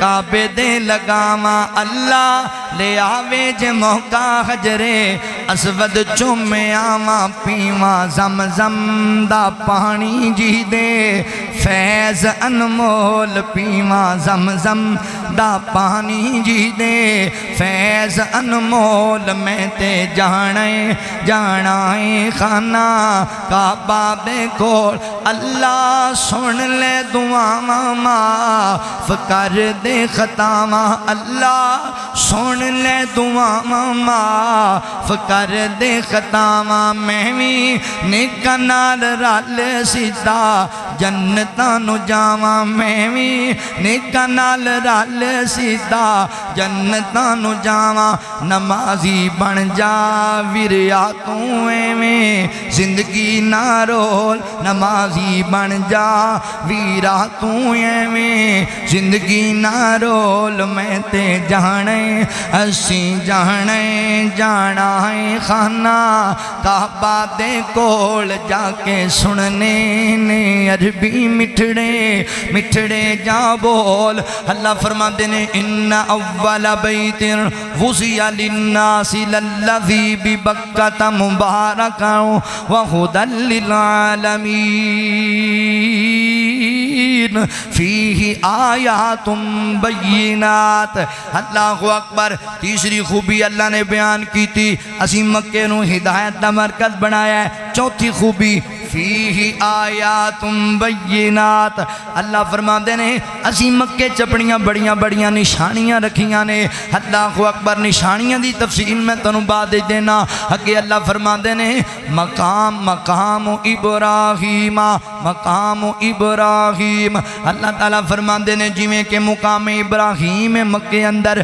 A: کعبے دے لگاواں اللہ لے آوے جے موقع حجرے اسود چومے آواں پیواں زم زم دا پانی جی دے فیض انمول پیواں زم زم دا پانی جی دے فیض انمول میں تے جانے جانا خانہ کعبہ دے کول اللہ سن لے دعاواں معاف کر دے خطاواں اللہ سن لے دعاواں معاف کر دے خطاواں میں بھی نیکاں نال رل سیدھا جنتاں نو جاواں میں بھی نیکاں نال رل سیدھا جنتاں نو جاواں نمازی بن جا وریا تو ایویں زندگی نہ رول نمازی بن جا ویرا تو ایویں زندگی نہ رول میں تے جانے اسی جانے جانا خانہ کعبہ دے کول جا کے سننے نے عربی مٹھڑے مٹھڑے جا بول اللہ فرما دینے ان اول بیت وضع للناس للذی ببکۃ مبارکا وہدی للعالمین فیہ آیات بینات اللہ اکبر تیسری خوبی اللہ نے بیان کی تھی اسی مکے نو ہدایت دا مرکز بنایا ہے چوتھی خوبی فیہ آیات بینات اللہ فرما دینے اسی مکے چپڑیاں بڑیاں بڑیاں نشانیاں رکھیاں نے اللہ اکبر نشانیاں دی تفصیل میں تنوں بعد دینا اگے اللہ فرما دینے مقام ابراہیم مقام ابراہیم. اللہ تعالیٰ فرماندے نے جویں کہ مقام ابراہیم مکے اندر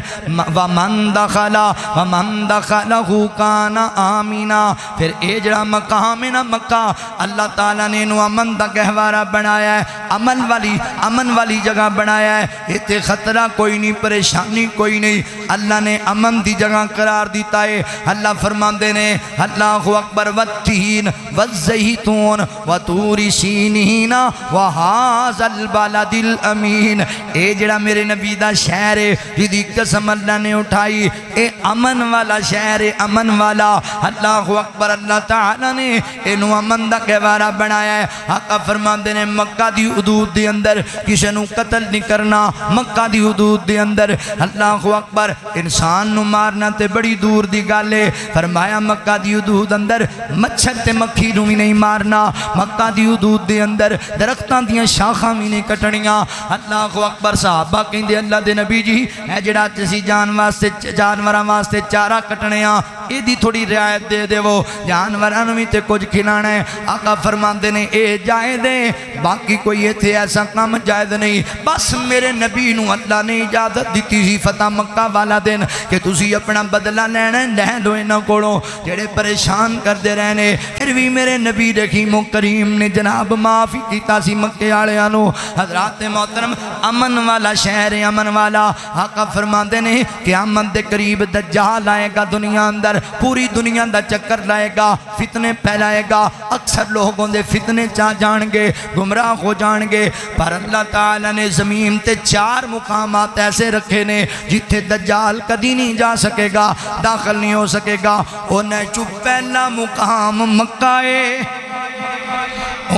A: ومن دخلہ کان آمنا. پھر اے جڑا مقام ہے نا مکہ اللہ تعالیٰ نے انہوں امن دا گہوارہ بنایا ہے, امن والی جگہ بنایا ہے. اتنے خطرہ کوئی نہیں, پریشانی کوئی نہیں, اللہ نے امن دی جگہ قرار دیتا ہے. اللہ فرماندے نے اللہ اکبر والتین والزیتون وطور سینین وہذا البلد الامین. اے جڑا میرے نبی دا شہر ہے جدی قسم اللہ نے اٹھائی, اے امن والا شہر ہے, امن والا. اللہ اکبر. اللہ تعالیٰ نے انہوں امن دا گہوارہ بنایا ہے. آقا فرماندے نے مکہ دی حدود دے اندر کسی نو قتل نہیں کرنا, مکہ دی حدود دے اندر. اللہ اکبر. انسان نو مارنا تے بڑی دور دی گل ہے. فرمایا مکہ دی حدود اندر مچھر تے مکھی نو بھی نہیں مارنا, مکہ دی حدود دے اندر درختاں دیاں شاخاں بھی نہیں کٹنیاں. اللہ اکبر. صحابہ کہندے اللہ دے نبی جی اے جڑا تسی جانوراں واسطے چارہ کٹنیاں اے دی تھوڑی رعایت دے دے, وہ جانوراں نو بھی تے کچھ کھلانا ہے. آقا فرماندے نے اے جائز ہے, باقی کوئی ایتھے ایسا کام جائز نہیں. بس میرے نبی نو اللہ نے اجازت دیتی سی فتح مکہ والا دن کہ تسی اپنا بدلہ لینا لے لو انہاں کولوں جڑے پریشان کردے رہنے. پھر بھی میرے نبی رحیم و کریم نے جناب معافی کیتا سی مکے والیاں نو. حضرات محترم امن والا شہر ہے, امن والا. آقا فرماندے نے قیامت دے قریب دجال آئے گا دنیا اندر, پوری دنیا دا چکر لائے گا, فتنے پھیلائے گا, اکثر لوگوں دے فتنے چاہ جان گے, گمراہ ہو جان گے. پر اللہ تعالیٰ نے زمین تے 4 مقامات ایسے رکھے نے جتھے دجال کدی نہیں جا سکے گا, داخل نہیں ہو سکے گا. انہیں چپ پہلا مقام مکہ ہے,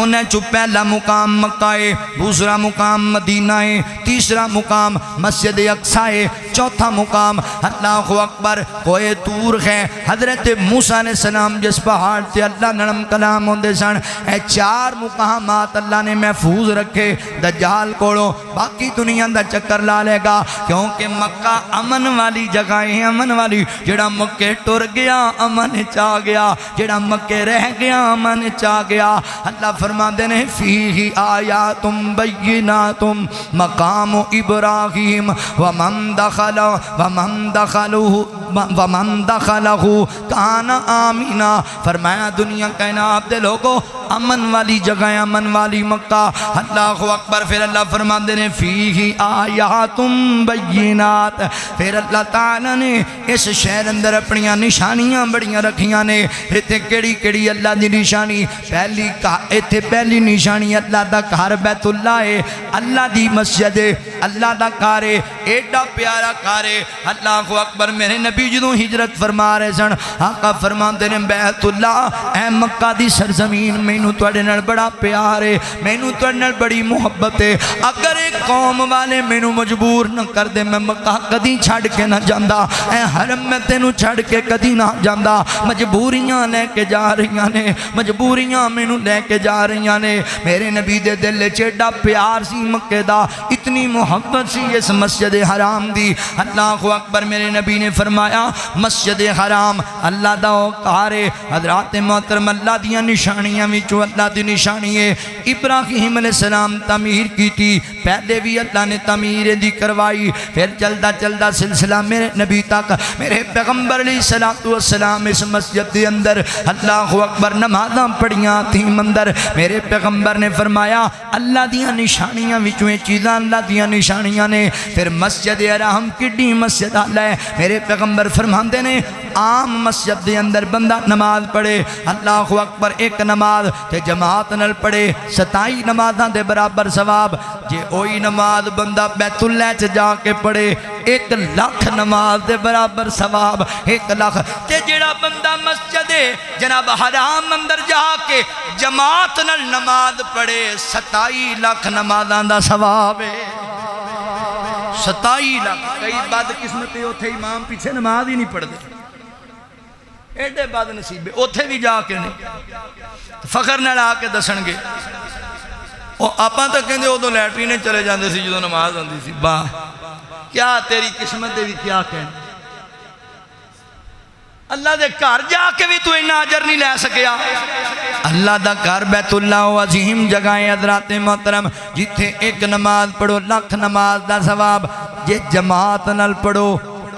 A: انہیں چپ پہلا مقام مکہ ہے, دوسرا مقام مدینہ ہے, تیسرا مقام مسجد اقصی ہے, چوتھا مقام اللہ اکبر کوہ طور ہے. حضرت موسیٰ علیہ السلام جس پہاڑ سے اللہ نرم کلام ہوندے سن, اے 4 مقامات اللہ نے محفوظ رکھے دجال کوڑوں. باقی دنیا دا چکر لا لے گا کیونکہ مکہ امن والی جگہ ہے, امن والی. جڑا مکے ٹر گیا امن چاہ گیا, جڑا مکے رہ گیا امن چاہ گیا. اللہ فرماندے نے فیہ آیات بینات مقام ابراہیم ومن دخلہ کان آمنا. فرمایا دنیا کائنات دے لوگوں امن والی جگہ, امن والی مکہ. اللہ اکبر. پھر اللہ فرماندے نے فیہ آیات بینات. پھر اللہ تعالیٰ نے اس شہر اندر اپنیاں نشانیاں بڑیاں رکھیاں نے. ایتھے کیڑی کیڑی اللہ دی نشانی؟ پہلی نشانی اللہ دا گھر بیت اللہ ہے, اللہ دی مسجد ہے, اللہ دا گھر ہے, ایڈا پیارا گھر ہے. اللہ اکبر. میرے نبی جدوں ہجرت فرما رہے سن آقا فرماندے نے بیت اللہ اے مکہ دی سرزمین مینوں تواڈے نال بڑا پیار ہے, مینوں تواڈے نال بڑی محبت ہے. اگر ایک قوم والے مینوں مجبور نہ کر دے میں مکہ کدی چھڑ کے نہ جاندا, اے حرم میں تینوں چھڑ کے کدی نہ جاندا. مجبوریاں لے کے جا رہیاں نے, مجبوریاں مینوں لے کے جا رہیاں نے. میرے نبی دے دل چیڈا پیار سی مکے دا, اتنی محبت سی اس مسجد حرام دی. اللہ اکبر. میرے نبی نے فرمایا مسجد حرام اللہ دا گھر ہے. حضرات محترم اللہ دیاں نشانیاں وچوں اللہ دی نشانی ہے ابراہیم علیہ السلام تعمیر کی تھی, پہلے بھی اللہ نے تعمیر دی کروائی. پھر چلدا چلدا سلسلہ میرے نبی تک, میرے پیغمبر علیہ السلام اس مسجد دے اندر اللہ اکبر نمازاں پڑھیاں تھیں اندر. میرے پیغمبر نے فرمایا اللہ دیاں نشانیاں وچوں چیزاں اللہ دیاں نشانیاں نے. پھر مسجد حرام کڈی مسجد ہے. میرے پیغمبر فرماندے نے عام مسجد دے اندر بندہ نماز پڑھے اللہ اکبر ایک نماز تے جماعت نال پڑھے 27 نمازاں دے برابر ثواب. جے اوہی نماز بندہ بیت اللہ چ جا کے پڑھے 1 لاکھ نماز دے برابر ثواب. 1 لاکھ. تے جڑا بندہ مسجد جناب حرام اندر جا کے جماعت نال نماز پڑھے 27 لاکھ نمازاں دا ثواب ہے. 27 لاکھ. کئی بد قسمتے اوتھے امام پیچھے نماز ہی نہیں پڑھتے, ایڈے بد نصیبے اوتھے بھی جا کے نہیں فخر نال آ کے دسن گے آپاں تو کہندے ادو لیٹرینے چلے جاندے سی جدوں نماز آندی سی. واہ کیا تیری قسمت دے بھی کیا کہنے. اللہ دے گھر جا کے بھی تو اتنا اجر نہیں لے سکیا اللہ دا گھر بیت اللہ و عظیم جگہ حضرات محترم جتھے ایک نماز پڑھو لاکھ نماز دا ثواب جے جماعت نال پڑھو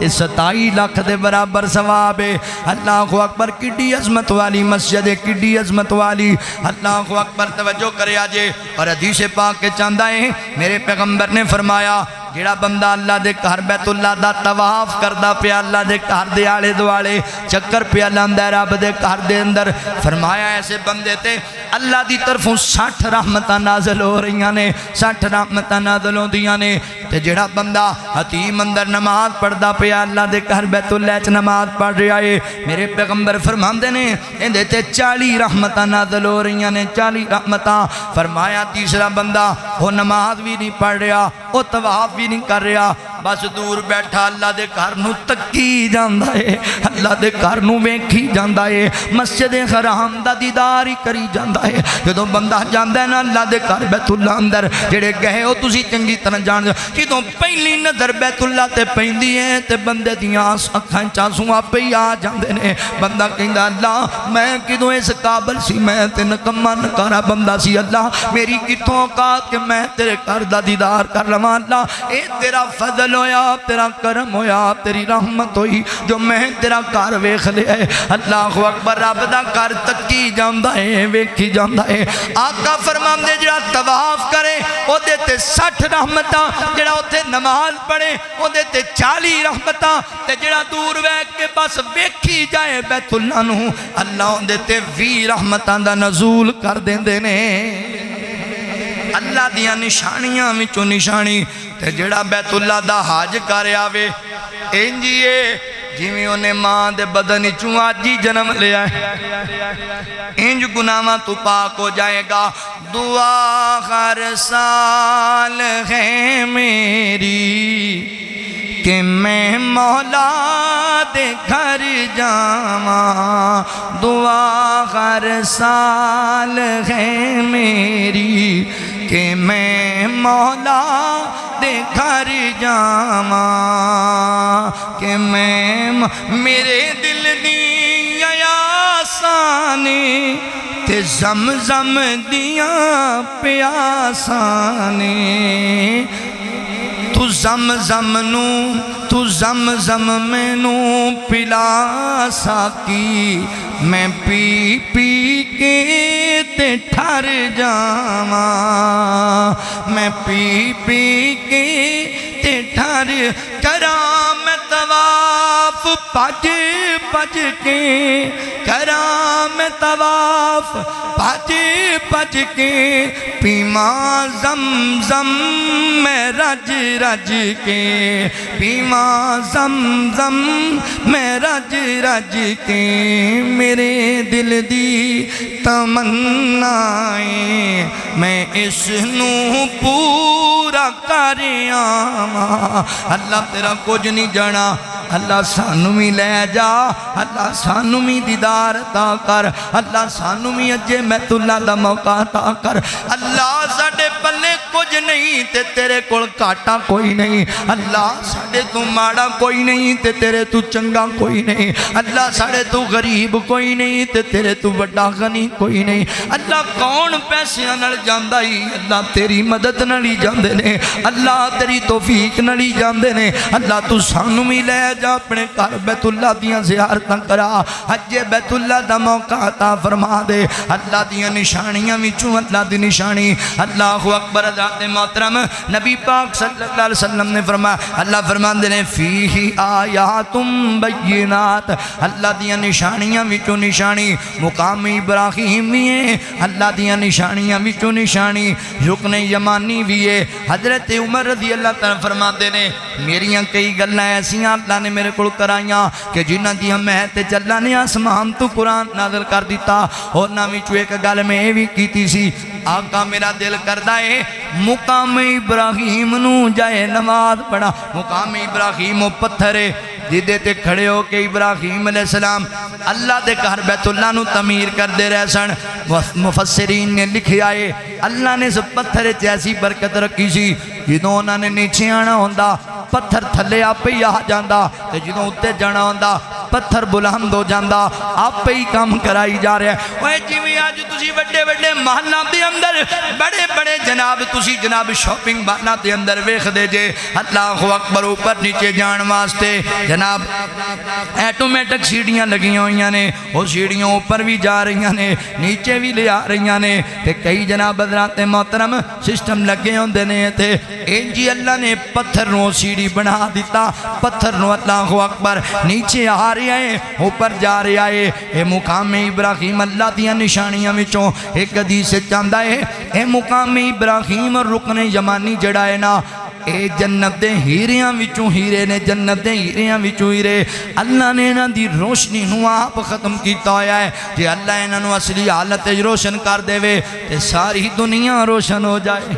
A: 27 لاکھ دے برابر ثواب ہے اللہ اکبر کڈی عظمت والی مسجد ہے کڈی عظمت والی اللہ اکبر توجہ کرے آجے اور حدیث پاک کے چاندہ ہے میرے پیغمبر نے فرمایا جڑا بندہ اللہ دے گھر بیت اللہ دا طواف کردا پیا اللہ دے گھر دے آلے دوالے چکر پیا لاندا رب دے گھر دے اندر فرمایا ایسے بندے تے اللہ دی طرفوں 60 رحمتاں نازل ہو رہیاں نے 60 رحمتاں نازل ہوندیاں نے تے جڑا بندہ حتیم اندر نماز پڑھدا پیا اللہ دے گھر بیت اللہ وچ نماز پڑھ رہا ہے میرے پیغمبر فرماندے نے ایندے تے 40 رحمتاں نازل ہو رہیاں نے 40 رحمتاں فرمایا تیسرا بندہ وہ نماز بھی نہیں پڑھ رہا وہ طواف بھی نہیں کر رہا بس دور بیٹھا اللہ دے گھر نو تکی جاندا ہے اللہ دے گھر نو ویکھی جاندا ہے مسجد حرام دا دیدار ہی کری جاندا ہے جدوں بندہ جاندا ہے نا اللہ دے گھر بیت اللہ اندر جڑے گئے ہو تسی چنگی طرح جان جدوں پہلی نظر بیت اللہ تے پیندی ہے تے بندے دیاں اکھاں چ آنسو آپے ہی آ جاندے نے بندہ کہندا اللہ میں کدوں اس قابل سی میں تے نکما نکارا بندہ سی اللہ میری کتھوں اوقات کہ میں تیرے گھر دا دیدار کر لواں اللہ اے تیرا فضل ہویا تیرا کرم ہویا تیری رحمت ہوئی جو میں تیرا گھر ویکھ لیا ہے اللہ اکبر رب دا گھر تکی جاندا ہے ویکھی جاندا ہے آقا فرماندے جڑا طواف کرے او دے تے 60 رحمتاں جڑا اوتھے نماز پڑھے او دے تے 40 رحمتاں تے جڑا دور ویکھ کے بس ویکھی جائے بیت اللہ نو اللہ دے تے 20 رحمتاں دا نزول کر دیندے نے اللہ دیاں نشانیاں وچوں نشانی تے جڑا بیت اللہ دا حج کر آوے انجیے جویں انہیں ماں دے بدن چوں آج ہی جنم لیا ہے انج گناہاں تو پاک ہو جائے گا دعا ہر سال ہے میری کہ میں مولا دے گھر جاواں دعا ہر سال ہے میری کہ میں مولا دے گھر جاواں کہ میں میرے دل دی آسانے تے زمزم دیاں پیاسانے تو زمزم میں نو پلا ساکی میں پی پی کے تے ٹھر جاواں میں پی پی کے تے ٹھر کراں میں طواف پج پج کے کراں میں طواف پج پج کے پیماں زمزم میں رج رج کے پیماں زمزم میں رج رج کے میرے دل دی تمنائیں میں اس نو پورا کر آواں اللہ تیرا کچھ نہیں جانا اللہ سانو بھی لے جا اللہ سانو بھی دیدار عطا کر اللہ سانو بھی اجے بیت اللہ دا موقع عطا کر اللہ ساڈے پلے کچھ نہیں تے تیرے کول کاٹا کوئی نہیں اللہ ساڈے تو ماڑا کوئی نہیں تے تیرے تو چنگا کوئی نہیں اللہ ساڈے تو غریب کوئی نہیں تے تیرے تو بڑا غنی کوئی نہیں اللہ کون پیسیاں نال جاندا ہی اللہ تیری مدد نال ہی جاندے نے اللہ تیری توفیق نال ہی جاندے نے اللہ تو سانو بھی لے جا اپنے گھر بیت اللہ دیاں زیارتاں کرا حج بیت اللہ دا موقع عطا فرما دے اللہ دیاں نشانیاں وچوں اللہ دی نشانی اللہ اکبر ذات محترم نبی پاک صلی اللہ علیہ وسلم نے فرمایا اللہ فرماندے نے فیہ آیات بینات اللہ دیاں نشانیاں وچوں نشانی مقام ابراہیم بھی ہے اللہ دیاں نشانیاں وچوں نشانی رکن یمانی بھی ہے حضرت عمر رضی اللہ تعالیٰ فرماندے نے میریاں کئی گلاں ایسیاں اللہ نے میرے کو کرائیاں کہ جنہ دی ہم میں تے چلا نے آسمان تو قرآن نازل کر دیتا اور نامی چو ایک گل میں بھی کیتی سی آقا میرا دل کردہ ہے مقام ابراہیم نو جائے نماز پڑھا مقام ابراہیم و پتھرے جدے تے کھڑے ہو کہ ابراہیم علیہ السلام اللہ دے گھر بیت اللہ نو تعمیر کر دے رہے سن مفسرین نے لکھے آئے اللہ نے سب پتھرے ایسی برکت رکھی سی جدوں انہوں نے نیچے آنا ہوندا پتھر تھلے آپ ہی آ جاندہ تے جدوں اتے جانا ہوندا پتھر بلند ہو جاندہ آپ پہ ہی کام کرائی جا رہے ہیں وہ جیویں آج تسی بڑے بڑے محلہ دے اندر بڑے بڑے جناب تسی جناب شاپنگ بانا دے اندر ویخ دے جے اللہ اکبر اوپر نیچے جان واسطے جناب ایٹومیٹک سیڑھیاں لگی ہوئیاں نے وہ سیڑھیاں اوپر بھی جا رہی ہیں نیچے بھی لے آ رہی ہیں تے کئی جناب حضرات محترم سسٹم لگے ہوں دینے تھے انجی اللہ نے پتھر نو سیڑھی بنا دیتا پتھر نو اللہ اکبر نیچے آ رہے ہیں اوپر جا رہے آئے اے مقام ابراہیم اللہ دیا نشانیاں وچوں ایک حدیث سے چاندہ ہے اے مقام ابراہیم رکن یمانی جڑا ہے نا اے جنت دے ہیریاں وچوں ہیرے نے جنت دے ہیریاں وچوں ہیرے اللہ نے انہاں دی روشنی نو آپ ختم کیتا ہویا ہے کہ اللہ انہاں نو اصلی حالت روشن کر دے وے تے ساری دنیا روشن ہو جائے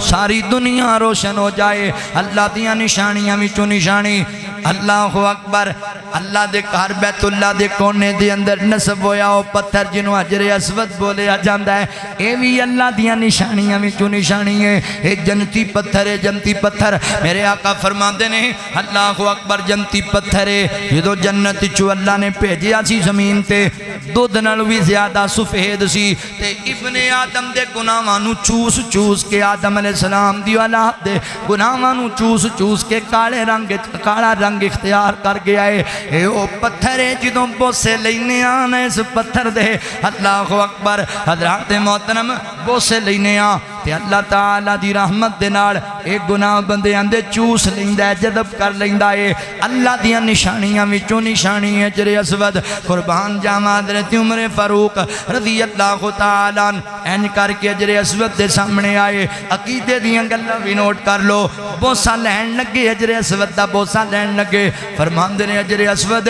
A: ساری دنیا روشن ہو جائے اللہ دیاں نشانیاں وچوں نشانی اللہ اکبر اللہ دے گھر بیت اللہ دے کونے دے اندر نصب ہویا ہو پتھر جنوں حجر اسود بولیا جاندا ہے اے بھی اللہ دیاں نشانیاں وچوں نشانی ہے اے جنتی پتھر ہے جنتی پتھر میرے آقا فرماندے نے اللہ اکبر جنتی پتھر ہے جدوں جنت چوں اللہ نے بھیجیا سی زمین تے دودھ نال بھی زیادہ سفید سی تے ابن آدم دے گناہاں نو چوس چوس کے آدم علیہ السلام دی اولاد دے گناہاں نو چوس چوس کے کالا رنگ اختیار کر گیا ہے اے او پتھر ہے جدوں بوسے لینے آنا اس پتھر دے اللہ اکبر حضرات محترم بوسے لینے آ تے اللہ تعالیٰ دی رحمت دے نال ایک گناہ بندے اندے چوس لیندہ ہے جذب کر لیندہ ہے اللہ دیاں نشانیاں وچوں نشانی ہے حجر اسود قربان جاواں حضرت عمر فاروق رضی اللہ تعالیٰ این کر کے حجر اسود دے سامنے آئے عقیدے دیاں گلاں بھی نوٹ کر لو بوسا لین لگے حجر اسود دا بوسا لین لگے فرماندے نے حجر اسود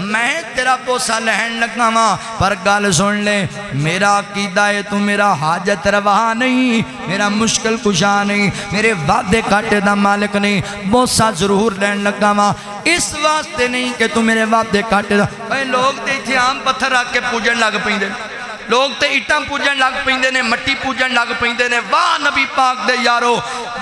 A: میں تیرا بوسا لین لگا ماں پر گل سن لے میرا عقیدہ ہے تو میرا حاجت روا نہیں میرا مشکل کشا نہیں میرے وعدے کاٹے دا مالک نہیں بوسا ضرور لین لگا ماں اس واسطے نہیں کہ تو میرے وعدے کاٹے دا اے لوگ تے اتھے عام پتھر رکھ کے پوجن لگ پیندے لوگ تے اٹاں پوجن لگ پیندے نے مٹی پوجن لگ پیندے نے واہ نبی پاک دے یارو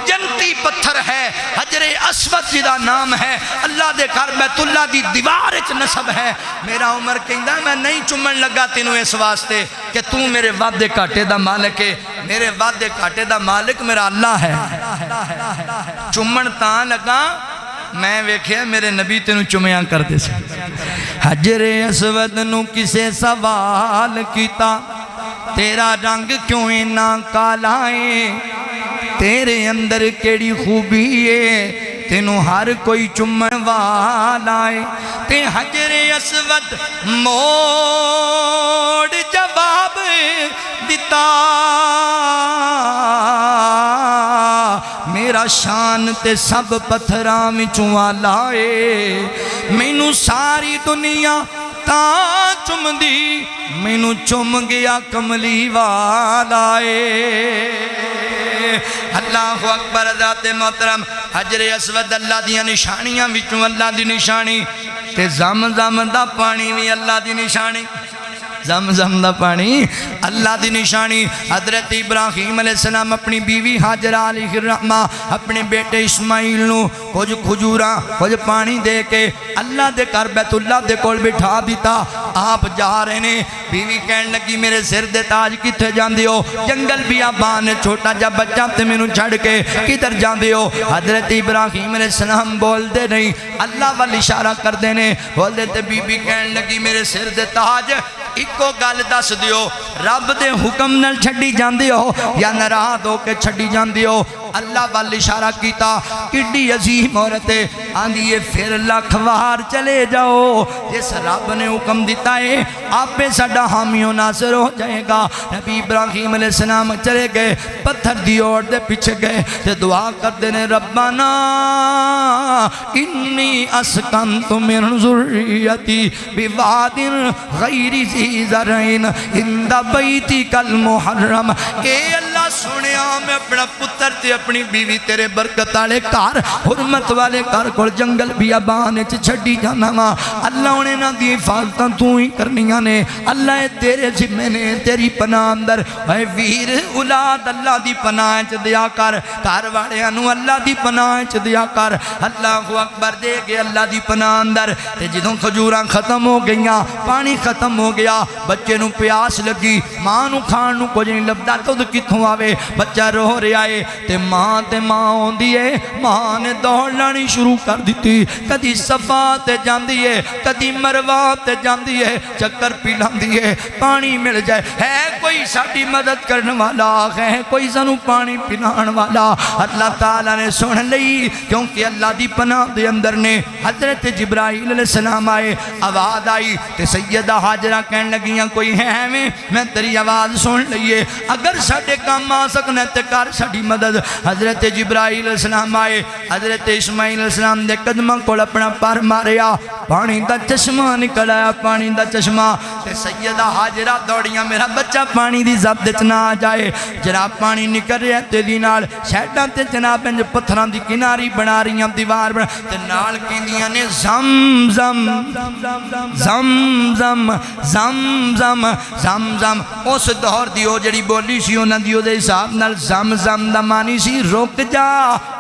A: جنتی پتھر ہے حجر اسود جدا نام ہے اللہ دے گھر بیت اللہ دی دیوار اچ نصب ہے میرا عمر کہندا میں نہیں چمن لگا تینوں اس واسطے کہ تو میرے وعدے کاٹے دا مالک ہے میرے وعدے کاٹے دا مالک میرا اللہ ہے چمن تاں لگا میں ویکھیا میرے نبی تینوں چمیاں کر دے سے حجر اسود نو کسے سوال کیتا تیرا رنگ کیوں اینا کالائے تیرے اندر کیڑی خوبی ہے تینوں ہر کوئی چمن والائے تے حجر اسود موڑ جواب دیتا میرا شان تے سب پتھراں وچوں لائے مینوں ساری دنیا تاں چم دی مینوں چم گیا کملی والائے اللہ اکبر ذات محترم حجر اسود اللہ دیاں نشانیاں وچوں اللہ دی نشانی تے زمزم دا پانی بھی اللہ دی نشانی زمزم دا پانی اللہ دی نشانی حضرت ابراہیم علیہ السلام اپنی بیوی حاجرہ علیہ الرحمہ اپنے بیٹے اسماعیل نو کچھ کھجوراں کچھ پانی دے کے اللہ دے گھر بیت اللہ دے کول بٹھا دیتا آپ جا رہے نے بیوی کہنے لگی میرے سر دے تاج کتھے جاندے ہو جنگل بیابان چھوٹا جا بچہ تے مینوں چھڑ کے کدھر جاندے ہو حضرت ابراہیم علیہ السلام بول دے نہیں اللہ وال اشارہ کر دینے بول دے تے بیوی کہنے لگی میرے سر دے تاج ایکو گل دس دیو رب دے حکم نال چھڈی جاندے ہو یا ناراض ہو کے چھڈی جاندے ہو اللہ وال اشارہ کیتا کڈی عظیم عورت ہے آندھی ہے پھر لکھ وار چلے جاؤ جس رب نے حکم دیتا ہے آپ پہ ساڈا حامی و ناصر ہو جائے گا نبی ابراہیم علیہ السلام چلے گئے پتھر دی اور دے پیچھے گئے تے دعا کر دینے ربنا انی اسکنت من ذریتی بواد غیر ذی زرعین عند بیتک المحرم اے اللہ سونے میں اپنا پتر تے اپنی بیوی تیرے برکت والے گھر حرمت والے گھر کول جنگل بیابان وچ چھڈی جانا وا اللہ انہاں نہ دی حفاظتاں تو ہی کرنیاں نے اللہ تیرے ذمے نے تیری پناہ اندر اے ویر اولاد اللہ دی پناہ وچ دیا کر گھر والیاں نو اللہ دی پناہ وچ دیا کر اللہ اکبر دے گے اللہ دی پناہ اندر تے جدوں کھجوراں ختم ہو گئیاں پانی ختم ہو گیا بچے نو پیاس لگی ماں نو کھان نو کچھ نہیں لبدا دودھ کتھوں آوے بچہ رو رہا ہے تے ماں ہوندی ہے ماں نے دوڑ لانی شروع کر دیتی کدی صفا تے جاندی ہے کدی مروہ تے جاندی ہے چکر پی لاندی ہے پانی مل جائے ہے کوئی ساڈی مدد کرنے والا ہے کوئی سانو پانی پلان والا اللہ تعالیٰ نے سن لئی کیونکہ اللہ دی پناہ دے اندر نے حضرت جبرائیل علیہ السلام آئے آواز آئی تے سیدہ حاجرہ کہنے لگیاں کوئی ہے میں تیری آواز سن لئیے اگر ساڑھے کام آ سکنے تے کار ساڑھی مدد حضرت جبرائیل علیہ السلام آئے حضرت اسماعیل علیہ السلام دے قدمہ کو اپنا پر ماریا پانی دا چشمہ نکلایا پانی دا چشمہ تے سیدہ حاجرہ دوڑیاں میرا بچہ پانی دی زبدت نہ آ جائے جناب پانی نکل رہے تے دی نال شہدہ تے جناب انج پتھران دی کناری بنا رہی ہیں دیوار بنا تے نال کہندیاں نے زم زم زم زم زم زم زم زم اس دور دیو جڑی بولی سی انہاں دیو دے حساب نال زم زم دا معنی سی رک جا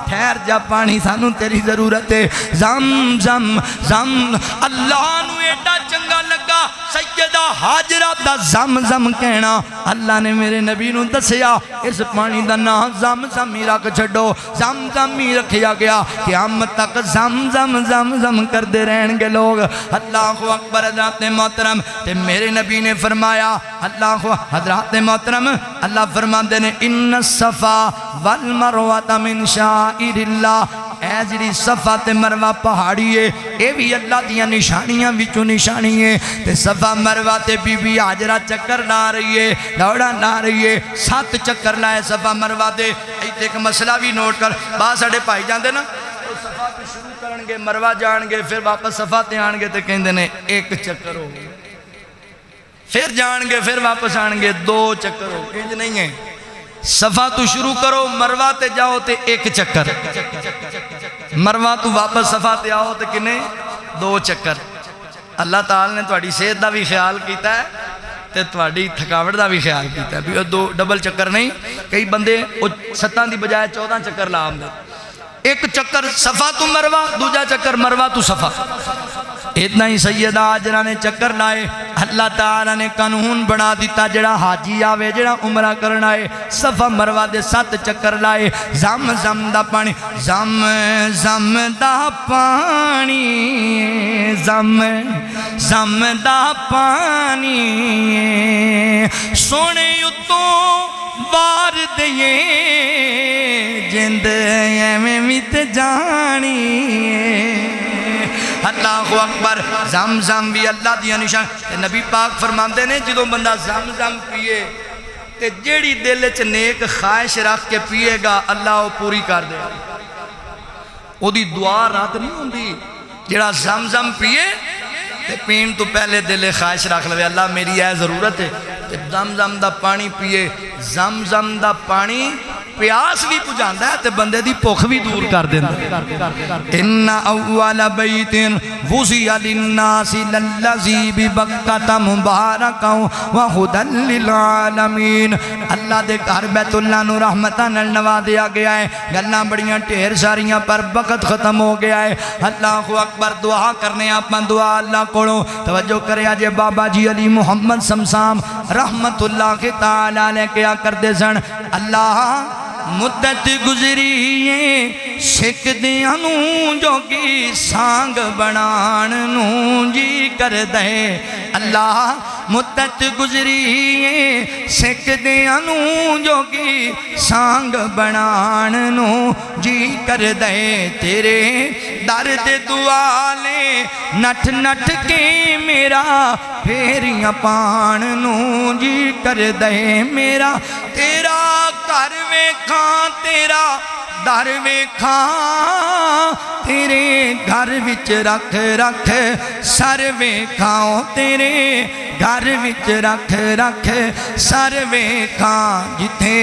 A: ٹھہر جا پانی سانو تیری ضرورت ہے زم زم زم اللہ نو ایڈا چنگا لگا سیدہ حاجرہ دا زم زم کہنا اللہ نے میرے نبی نو دسیا اس پانی دا نام زم زم ہی رکھ چھڑو زم زم ہی رکھیا گیا قیامت تک زم زم زم زم کر دے رہن گے لوگ اللہ اکبر حضرات محترم تے میرے نبی نے فرمایا اللہ حضرات محترم اللہ فرما دے نے ان الصفا والمروہ من شائر اللہ اے جڑی صفا تے مروہ پہاڑی ہے اے بھی اللہ دیاں نشانیاں وچوں نشانی ہے تے صفا مروہ تے بی بی حاجرہ چکر لا رہی ہے دوڑا لا رہی ہے 7 چکر لائے صفا مروہ دے ایک مسئلہ بھی نوٹ کر بعض ساڑے پائی جاندے نا صفا تے شروع کرنگے مروہ جانگے پھر واپس صفا تے آنگے تے کہندے نے 1 چکر ہو گئے پھر جانگے پھر واپس آنگے 2 چکر ہو گئے نہیں ہے صفا تو شروع کرو مروہ تے جاؤ تے 1 چکر مروہ تو واپس صفا تے آؤ تے کنے 2 چکر اللہ تعالیٰ نے تواڈی صحت دا بھی خیال کیتا ہے تے تواڈی تھکاوٹ دا بھی خیال کیتا ہے بھی 2 ڈبل چکر نہیں کئی بندے 7 دی بجائے 14 چکر لا آمدے 1 چکر صفا تو مروہ دوجا چکر مروہ تو صفا اتنا ہی سیدہ حاجرہ نے چکر لائے اللہ تعالیٰ نے قانون بنا دیتا جڑا حاجی آوے جڑا عمرہ کرنا ہے صفا مروہ دے 7 چکر لائے زم زم دا پانی زم زم دا پانی زم زم دا پانی سونے اتوں بار دئیے جند ایویں میت جانی اللہ اکبر زم زم بھی اللہ دیا نشان نبی پاک فرماندے نے جدوں بندہ زم زم پیے تے جیڑی دل چ نیک خواہش رکھ کے پیے گا اللہ وہ پوری کر دے او دی دعا رات نہیں ہوندی جڑا زم زم پیے تے پین تو پہلے دل خواہش رکھ لے اللہ میری ہے ضرورت ہے تے زم زم دا پانی پیے زم زم دا پانی پیاس بھی پجاندہ ہے تے بندے دی بھوک بھی دور کر دیندہ ان اول بیت وضع للناس للذی ببکۃ مبارکا وہدی للعالمین اللہ دے گھر بیت اللہ نو رحمتاں نال نوازیا گیا ہے گلاں بڑیاں ڈھیر ساریاں پر وقت ختم ہو گیا ہے اللہ اکبر دعا کرنے اپنا دعا اللہ کولوں توجہ کرے جے بابا جی علی محمد سمسام رحمت اللہ کے تعالیٰ لے کیا کر دے سن اللہ مدت گزری سکھ دیاں نو جو کی سانگ بنان نو جی کر دے اللہ مدت گزری سکھ دیاں نو جو کی سانگ بنان نو جی کر دے تیرے درد دعا لے نٹھ نٹھ کے میرا پھیریاں پان نو جی کر دے میرا تیرا گھر ویکھاں تیرا در ویکھاں تیرے گھر وچ رکھ رکھ سر ویکھاں تیرے گھر وچ رکھ رکھ سر ویکھاں جتھے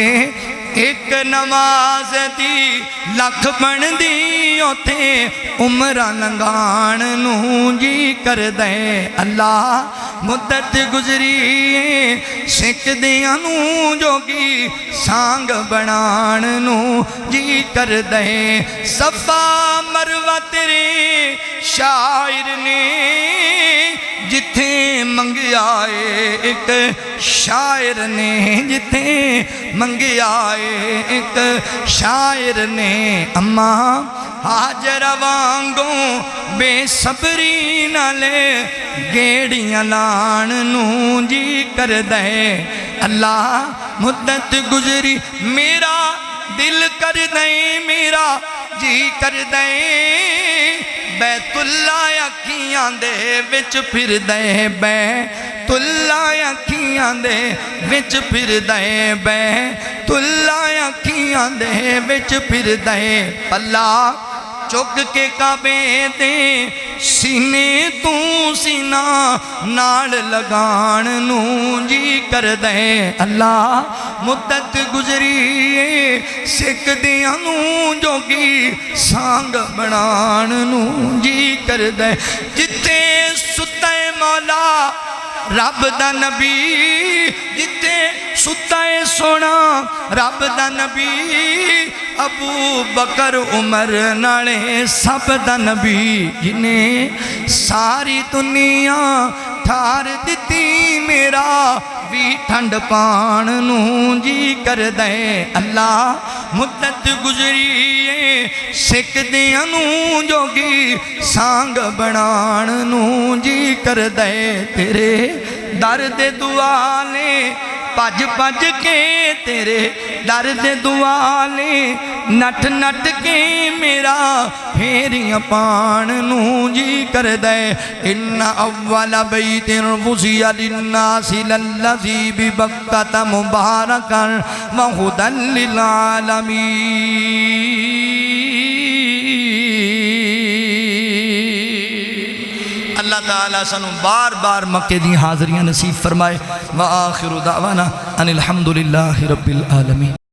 A: ایک نماز دی لکھ بن دی اوتھے عمرہ لنگان نو جی کر دے اللہ مدت گزری سکھ دیاں نو جوگی سانگ بنان نو جی کر دے صفا مروہ تیرے شاعر نے جتھے منگیا ہے ایک شاعر نے جتھے منگیا ہے ایک شاعر نے اماں حاجر وانگوں بے صبری نالے گیڑیاں لان نو جی کر دے اللہ مدت گزری میرا دل کر دے میرا جی کر دے بیت اللہ اکھیاں دے وچ پھر دے بیت اللہ اکھیاں دے وچ پھر دے بیت اللہ اکھیاں دے وچ پھر دے پلا چک کے کعبے دے سینے تو سینہ نال لگان نو جی کر دے اللہ مدت گزری سکھ دیاں نو جوگی سانگ بنان نو جی کر دے جتے ستے مولا رب دا نبی جتے ستے سونا رب دا نبی ابو بکر عمر نالے سب دا نبی جنہیں ساری دنیا ٹھار دیتی میرا بھی ٹھنڈ پان نو جی کر دے اللہ مدت گزری سکھ دیاں نو جوگی سانگ بنان نو جی کر دے تیرے درد دعا لے پج پج کے تیرے درد دعا لے نٹ نٹ کے میرا پھیریاں پان نو جی کر دے ان اول بیت وضع للناس للذی ببکۃ مبارکا وہدی للعالمین اللہ تعالیٰ سنو بار بار مکے دی حاضریاں نصیب فرمائے وآخر دعوانا ان الحمدللہ رب العالمین.